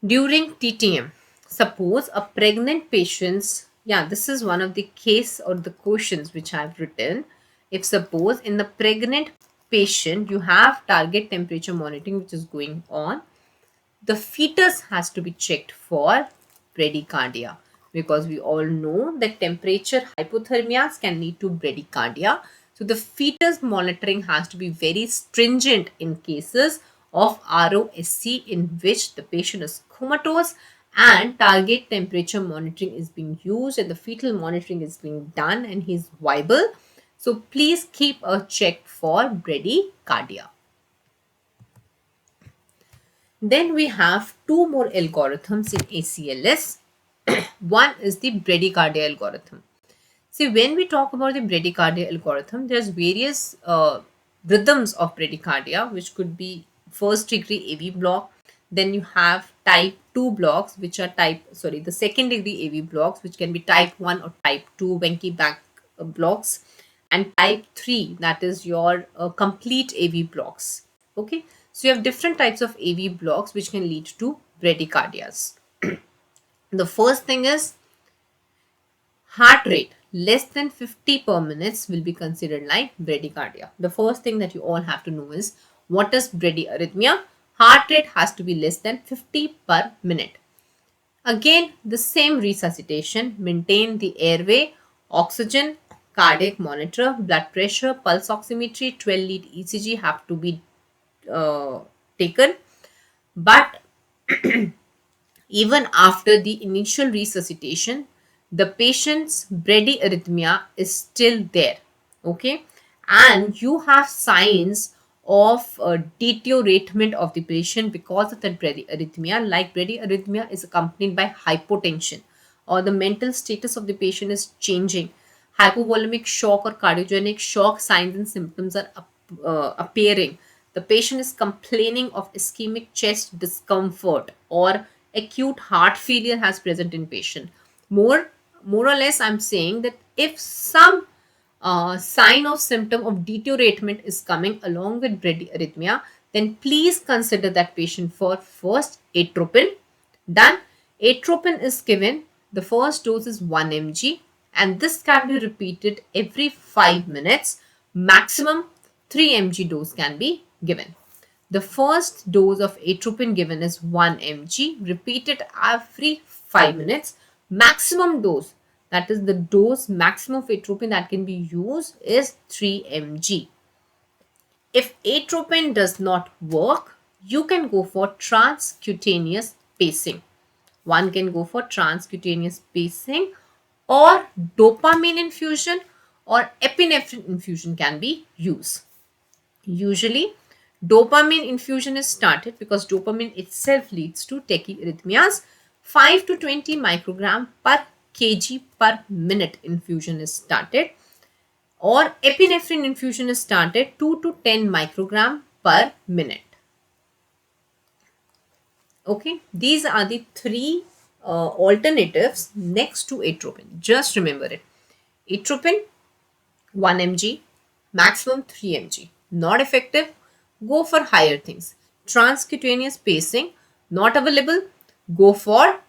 During TTM, suppose a pregnant patient's, this is one of the case or the questions which I've written. If suppose in the pregnant patient you have target temperature monitoring which is going on, the fetus has to be checked for bradycardia, because we all know that temperature hypothermias can lead to bradycardia. So the fetus monitoring has to be very stringent in cases of ROSC in which the patient is comatose and target temperature monitoring is being used and the fetal monitoring is being done and he is viable. So please keep a check for bradycardia. Then we have two more algorithms in ACLS. One is the bradycardia algorithm. See, when we talk about the bradycardia algorithm, there's various rhythms of bradycardia, which could be first degree AV block. Then you have type 2 blocks, which are the second degree AV blocks, which can be type 1 or type 2 Wenckebach blocks. And type 3, that is your complete AV blocks. Okay, so you have different types of AV blocks which can lead to bradycardias. The first thing is heart rate less than 50 per minutes will be considered like bradycardia. The first thing that you all have to know is what is bradyarrhythmia. Heart rate has to be less than 50 per minute. Again, the same resuscitation, maintain the airway, oxygen, cardiac monitor, blood pressure, pulse oximetry, 12 lead ECG have to be taken. But even after the initial resuscitation, the patient's bradyarrhythmia is still there. Okay, and you have signs of deterioration of the patient because of that bradyarrhythmia. Like bradyarrhythmia is accompanied by hypotension, or the mental status of the patient is changing. Hypovolemic shock or cardiogenic shock signs and symptoms are appearing. The patient is complaining of ischemic chest discomfort or acute heart failure has present in patient. More or less, I'm saying that if some sign or symptom of deterioration is coming along with bradyarrhythmia, then please consider that patient for first atropine. Then atropine is given. The first dose is 1 mg and this can be repeated every 5 minutes. Maximum 3 mg dose can be given. The first dose of atropine given is 1 mg, repeated every 5 minutes. Maximum dose, that is the dose maximum of atropine that can be used, is 3 mg. If atropine does not work, you can go for transcutaneous pacing. One can go for transcutaneous pacing or dopamine infusion or epinephrine infusion can be used. Usually, dopamine infusion is started because dopamine itself leads to tachyarrhythmias. 5 to 20 microgram per kg per minute infusion is started, or epinephrine infusion is started 2 to 10 microgram per minute. Okay, these are the three alternatives next to atropine. Just remember it. Atropine 1 mg, maximum 3 mg. Not effective, go for higher things. Transcutaneous pacing, not available, go for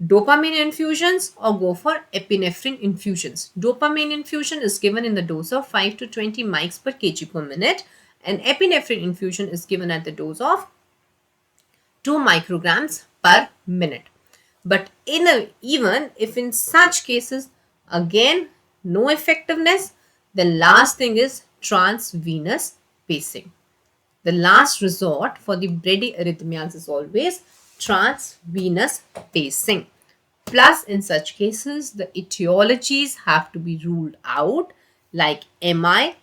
dopamine infusions or go for epinephrine infusions. Dopamine infusion is given in the dose of 5 to 20 mics per kg per minute, and epinephrine infusion is given at the dose of 2 micrograms per minute. But even if in such cases, again, no effectiveness, the last thing is transvenous pacing. The last resort for the bradyarrhythmias is always transvenous pacing. Plus, in such cases, the etiologies have to be ruled out, like MI,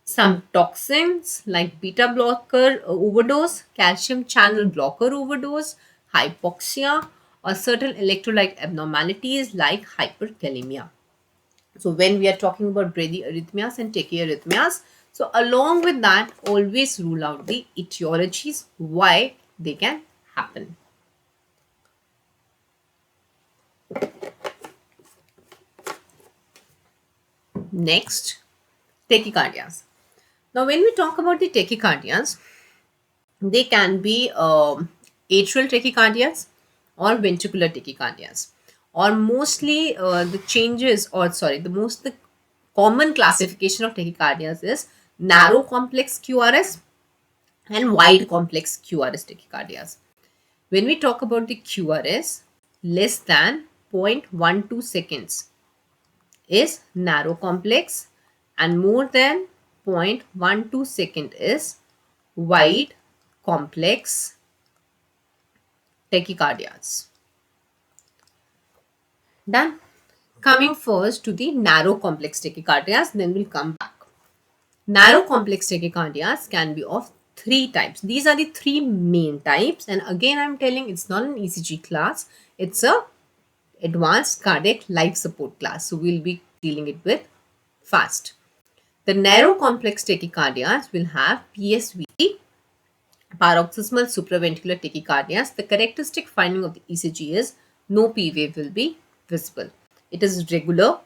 some toxins like beta blocker overdose, calcium channel blocker overdose, hypoxia, or certain electrolyte abnormalities like hyperkalemia. So when we are talking about bradyarrhythmias and tachyarrhythmias, so along with that, always rule out the etiologies why they can happen. Next, tachycardias. Now, when we talk about the tachycardias, they can be atrial tachycardias or ventricular tachycardias, or mostly the common classification of tachycardias is narrow complex QRS and wide complex QRS tachycardias. When we talk about the QRS, less than 0.12 seconds is narrow complex, and more than 0.12 second is wide complex tachycardias. Done. Coming first to the narrow complex tachycardias, then we'll come back. Narrow complex tachycardias can be of three types. These are the three main types, and again I'm telling it's not an ECG class, it's a advanced cardiac life support class, so we'll be dealing it with fast. The narrow complex tachycardias will have PSVT, paroxysmal supraventricular tachycardias. The characteristic finding of the ECG is no P wave will be visible. It is regular,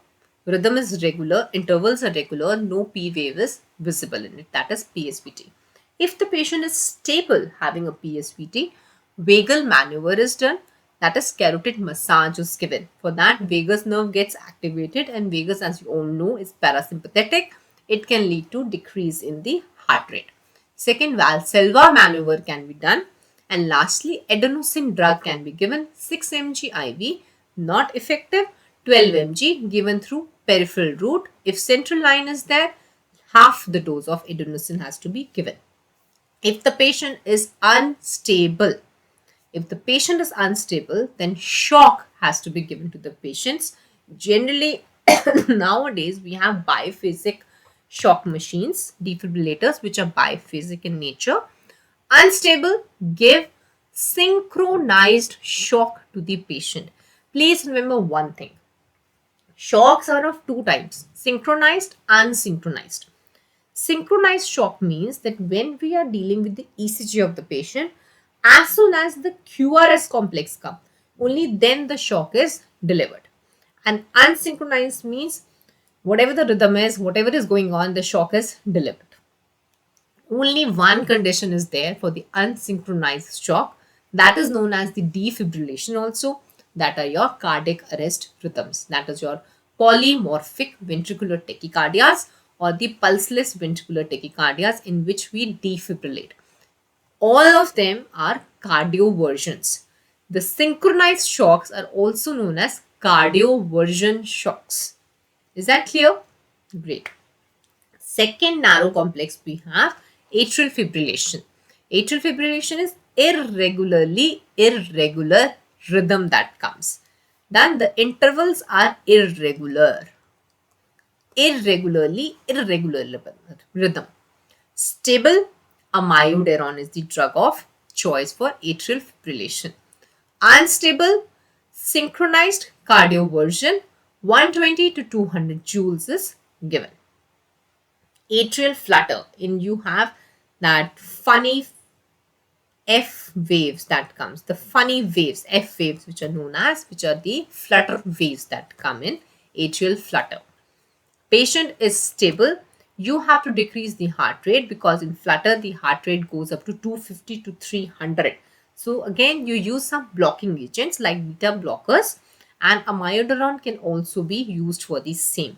rhythm is regular, intervals are regular, no P wave is visible in it. That is PSVT. If the patient is stable having a PSVT, vagal maneuver is done. That is carotid massage is given. For that, vagus nerve gets activated, and vagus, as you all know, is parasympathetic. It can lead to decrease in the heart rate. Second, Valsalva maneuver can be done. And lastly, adenosine drug can be given 6 mg IV, not effective, 12 mg given through peripheral route. If central line is there, half the dose of adenosine has to be given. If the patient is unstable, then shock has to be given to the patients. Generally, nowadays we have biphasic shock machines, defibrillators, which are biphasic in nature. Unstable, give synchronized shock to the patient. Please remember one thing. Shocks are of two types, synchronized, unsynchronized. Synchronized shock means that when we are dealing with the ECG of the patient, as soon as the QRS complex comes, only then the shock is delivered. And unsynchronized means whatever the rhythm is, whatever is going on, the shock is delivered. Only one condition is there for the unsynchronized shock, that is known as the defibrillation also. That are your cardiac arrest rhythms. That is your polymorphic ventricular tachycardias or the pulseless ventricular tachycardias in which we defibrillate. All of them are cardioversions. The synchronized shocks are also known as cardioversion shocks. Is that clear? Great. Second narrow complex we have atrial fibrillation. Atrial fibrillation is irregular rhythm that comes. Then the intervals are irregular. irregular rhythm. Stable, amiodarone is the drug of choice for atrial fibrillation. Unstable, synchronized cardioversion, 120 to 200 joules is given. Atrial flutter, and you have that funny F waves that comes, the funny waves, F waves, which are known as, which are the flutter waves that come in atrial flutter. Patient is stable. You have to decrease the heart rate because in flutter, the heart rate goes up to 250 to 300. So again, you use some blocking agents like beta blockers, and amiodarone can also be used for the same.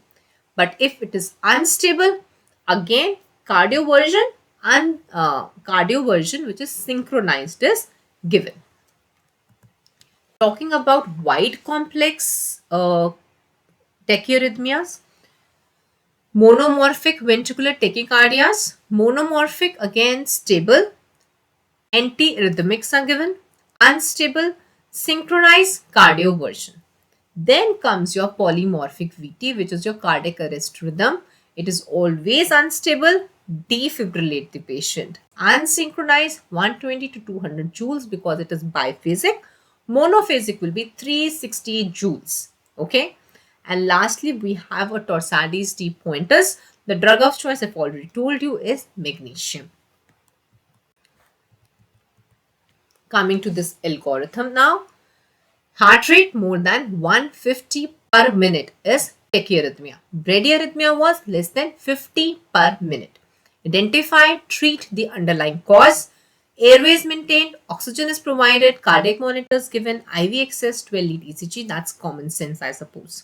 But if it is unstable, again, cardioversion and cardioversion, which is synchronized, is given. Talking about wide complex tachyarrhythmias, monomorphic ventricular tachycardias, monomorphic again stable, antiarrhythmics are given, unstable, synchronized cardioversion. Then comes your polymorphic VT, which is your cardiac arrest rhythm. It is always unstable, defibrillate the patient. Unsynchronized, 120 to 200 joules because it is biphasic. Monophasic will be 360 joules. Okay. And lastly, we have a Torsades T pointers. The drug of choice I've already told you is magnesium. Coming to this algorithm now. Heart rate more than 150 per minute is tachyarrhythmia. Bradyarrhythmia was less than 50 per minute. Identify, treat the underlying cause. Airways maintained, oxygen is provided, cardiac monitors given, IV access, 12 lead ECG. That's common sense, I suppose.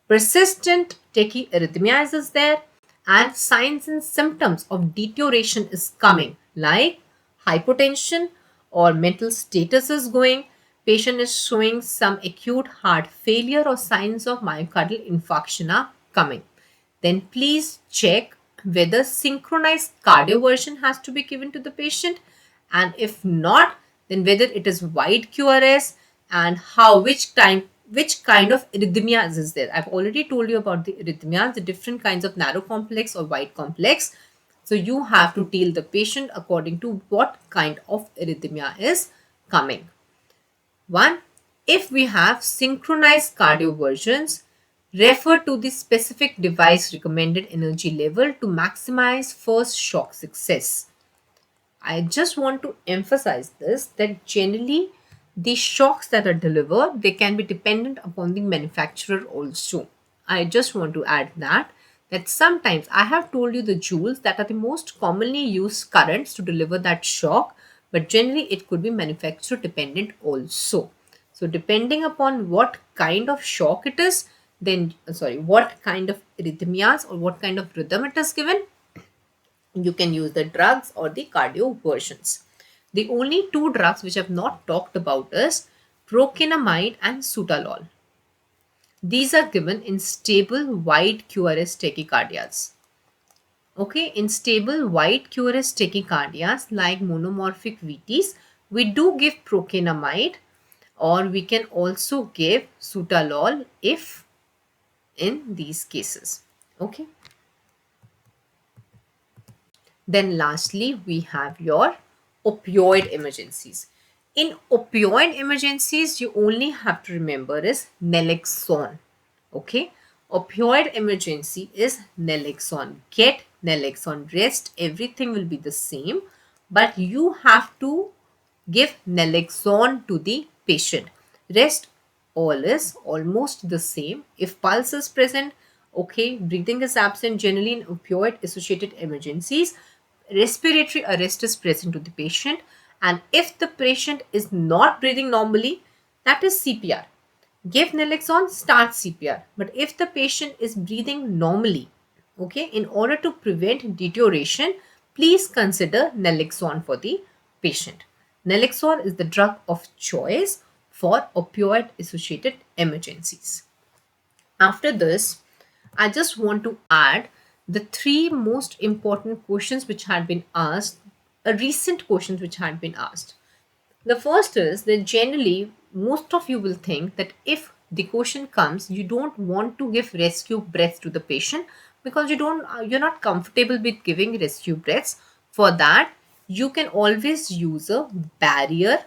Persistent tachyarrhythmia is there, and signs and symptoms of deterioration is coming, like hypotension or mental status is going. Patient is showing some acute heart failure or signs of myocardial infarction are coming. Then please check whether synchronized cardioversion has to be given to the patient, and if not, then whether it is wide QRS and which kind of arrhythmias is there. I've already told you about the arrhythmias, the different kinds of narrow complex or wide complex. So you have to tell the patient according to what kind of arrhythmia is coming. One, if we have synchronized cardioversions, refer to the specific device recommended energy level to maximize first shock success. I just want to emphasize this, that generally the shocks that are delivered, they can be dependent upon the manufacturer also. I just want to add that sometimes I have told you the joules that are the most commonly used currents to deliver that shock, but generally it could be manufacturer dependent also. So depending upon what kind of shock it is, then what kind of arrhythmias or what kind of rhythm it is given, you can use the drugs or the cardioversions. The only two drugs which I have not talked about is procainamide and sutalol. These are given in stable wide QRS tachycardias. Okay, in stable wide QRS tachycardias like monomorphic VTs, we do give procainamide, or we can also give sutalol if in these cases. Okay. Then lastly, we have your opioid emergencies. In opioid emergencies, you only have to remember is naloxone. Okay. Opioid emergency is naloxone. Get naloxone. Rest, everything will be the same, but you have to give naloxone to the patient. Rest, all is almost the same. If pulse is present, okay, breathing is absent, generally in opioid associated emergencies, respiratory arrest is present to the patient, and if the patient is not breathing normally, that is CPR. Give naloxone, start CPR. But if the patient is breathing normally, okay, in order to prevent deterioration, please consider naloxone for the patient. Naloxone is the drug of choice for opioid associated emergencies. After this, I just want to add the three most important questions which had been asked, recent questions which had been asked. The first is that generally most of you will think that if the question comes, you don't want to give rescue breath to the patient, because you're not comfortable with giving rescue breaths. For that, you can always use a barrier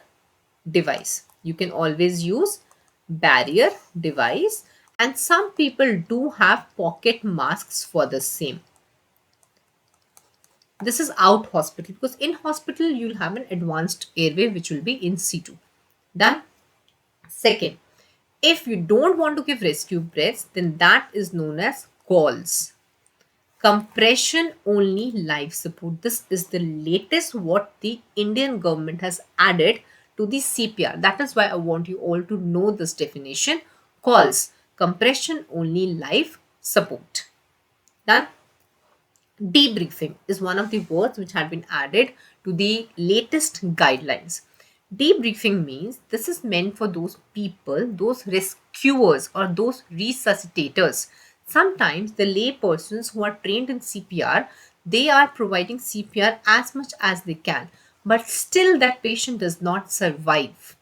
device. You can always use barrier device, and some people do have pocket masks for the same. This is out hospital, because in hospital you'll have an advanced airway which will be in situ. Done. Second, if you don't want to give rescue breaths, then that is known as calls. Compression only life support. This is the latest what the Indian government has added to the CPR. That is why I want you all to know this definition. Calls. Compression only life support. Done. Debriefing is one of the words which had been added to the latest guidelines. Debriefing means this is meant for those people, those rescuers or those resuscitators. Sometimes the lay persons who are trained in CPR, they are providing CPR as much as they can, but still that patient does not survive.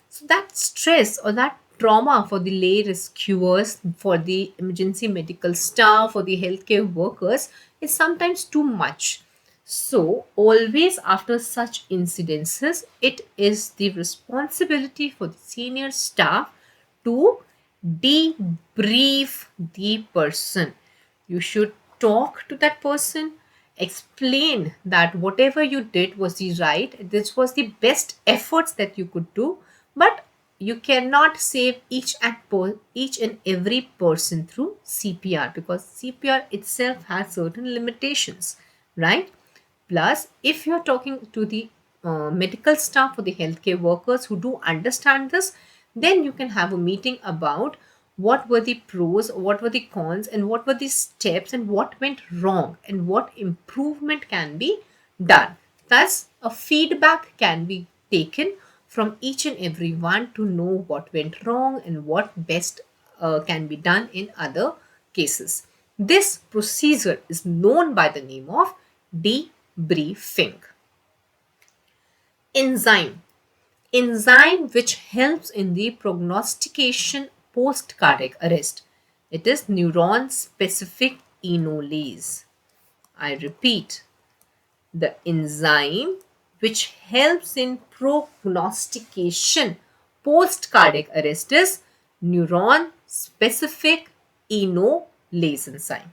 So that stress or that trauma for the lay rescuers, for the emergency medical staff, for the healthcare workers is sometimes too much. So, always after such incidences, it is the responsibility for the senior staff to debrief the person. You should talk to that person, explain that whatever you did was the right, this was the best efforts that you could do, but you cannot save each and every person through CPR, because CPR itself has certain limitations, right? Plus, if you're talking to the medical staff or the healthcare workers who do understand this, then you can have a meeting about what were the pros, what were the cons, and what were the steps, and what went wrong, and what improvement can be done. Thus, a feedback can be taken from each and every one to know what went wrong and what best can be done in other cases. This procedure is known by the name of debriefing. Enzyme which helps in the prognostication post cardiac arrest. It is neuron specific enolase. I repeat, the enzyme which helps in prognostication post cardiac arrest is neuron specific enolase enzyme.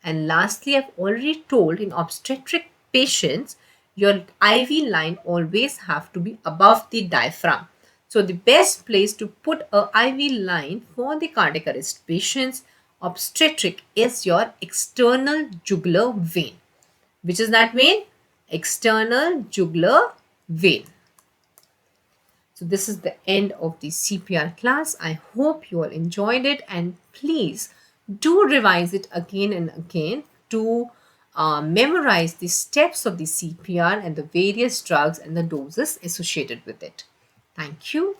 And lastly, I've already told, in obstetric patients, your IV line always have to be above the diaphragm. So the best place to put a IV line for the cardiac arrest patients obstetric is your external jugular vein. Which is that vein? External jugular vein. So this is the end of the CPR class. I hope you all enjoyed it, and please do revise it again and again to memorize the steps of the CPR and the various drugs and the doses associated with it. Thank you.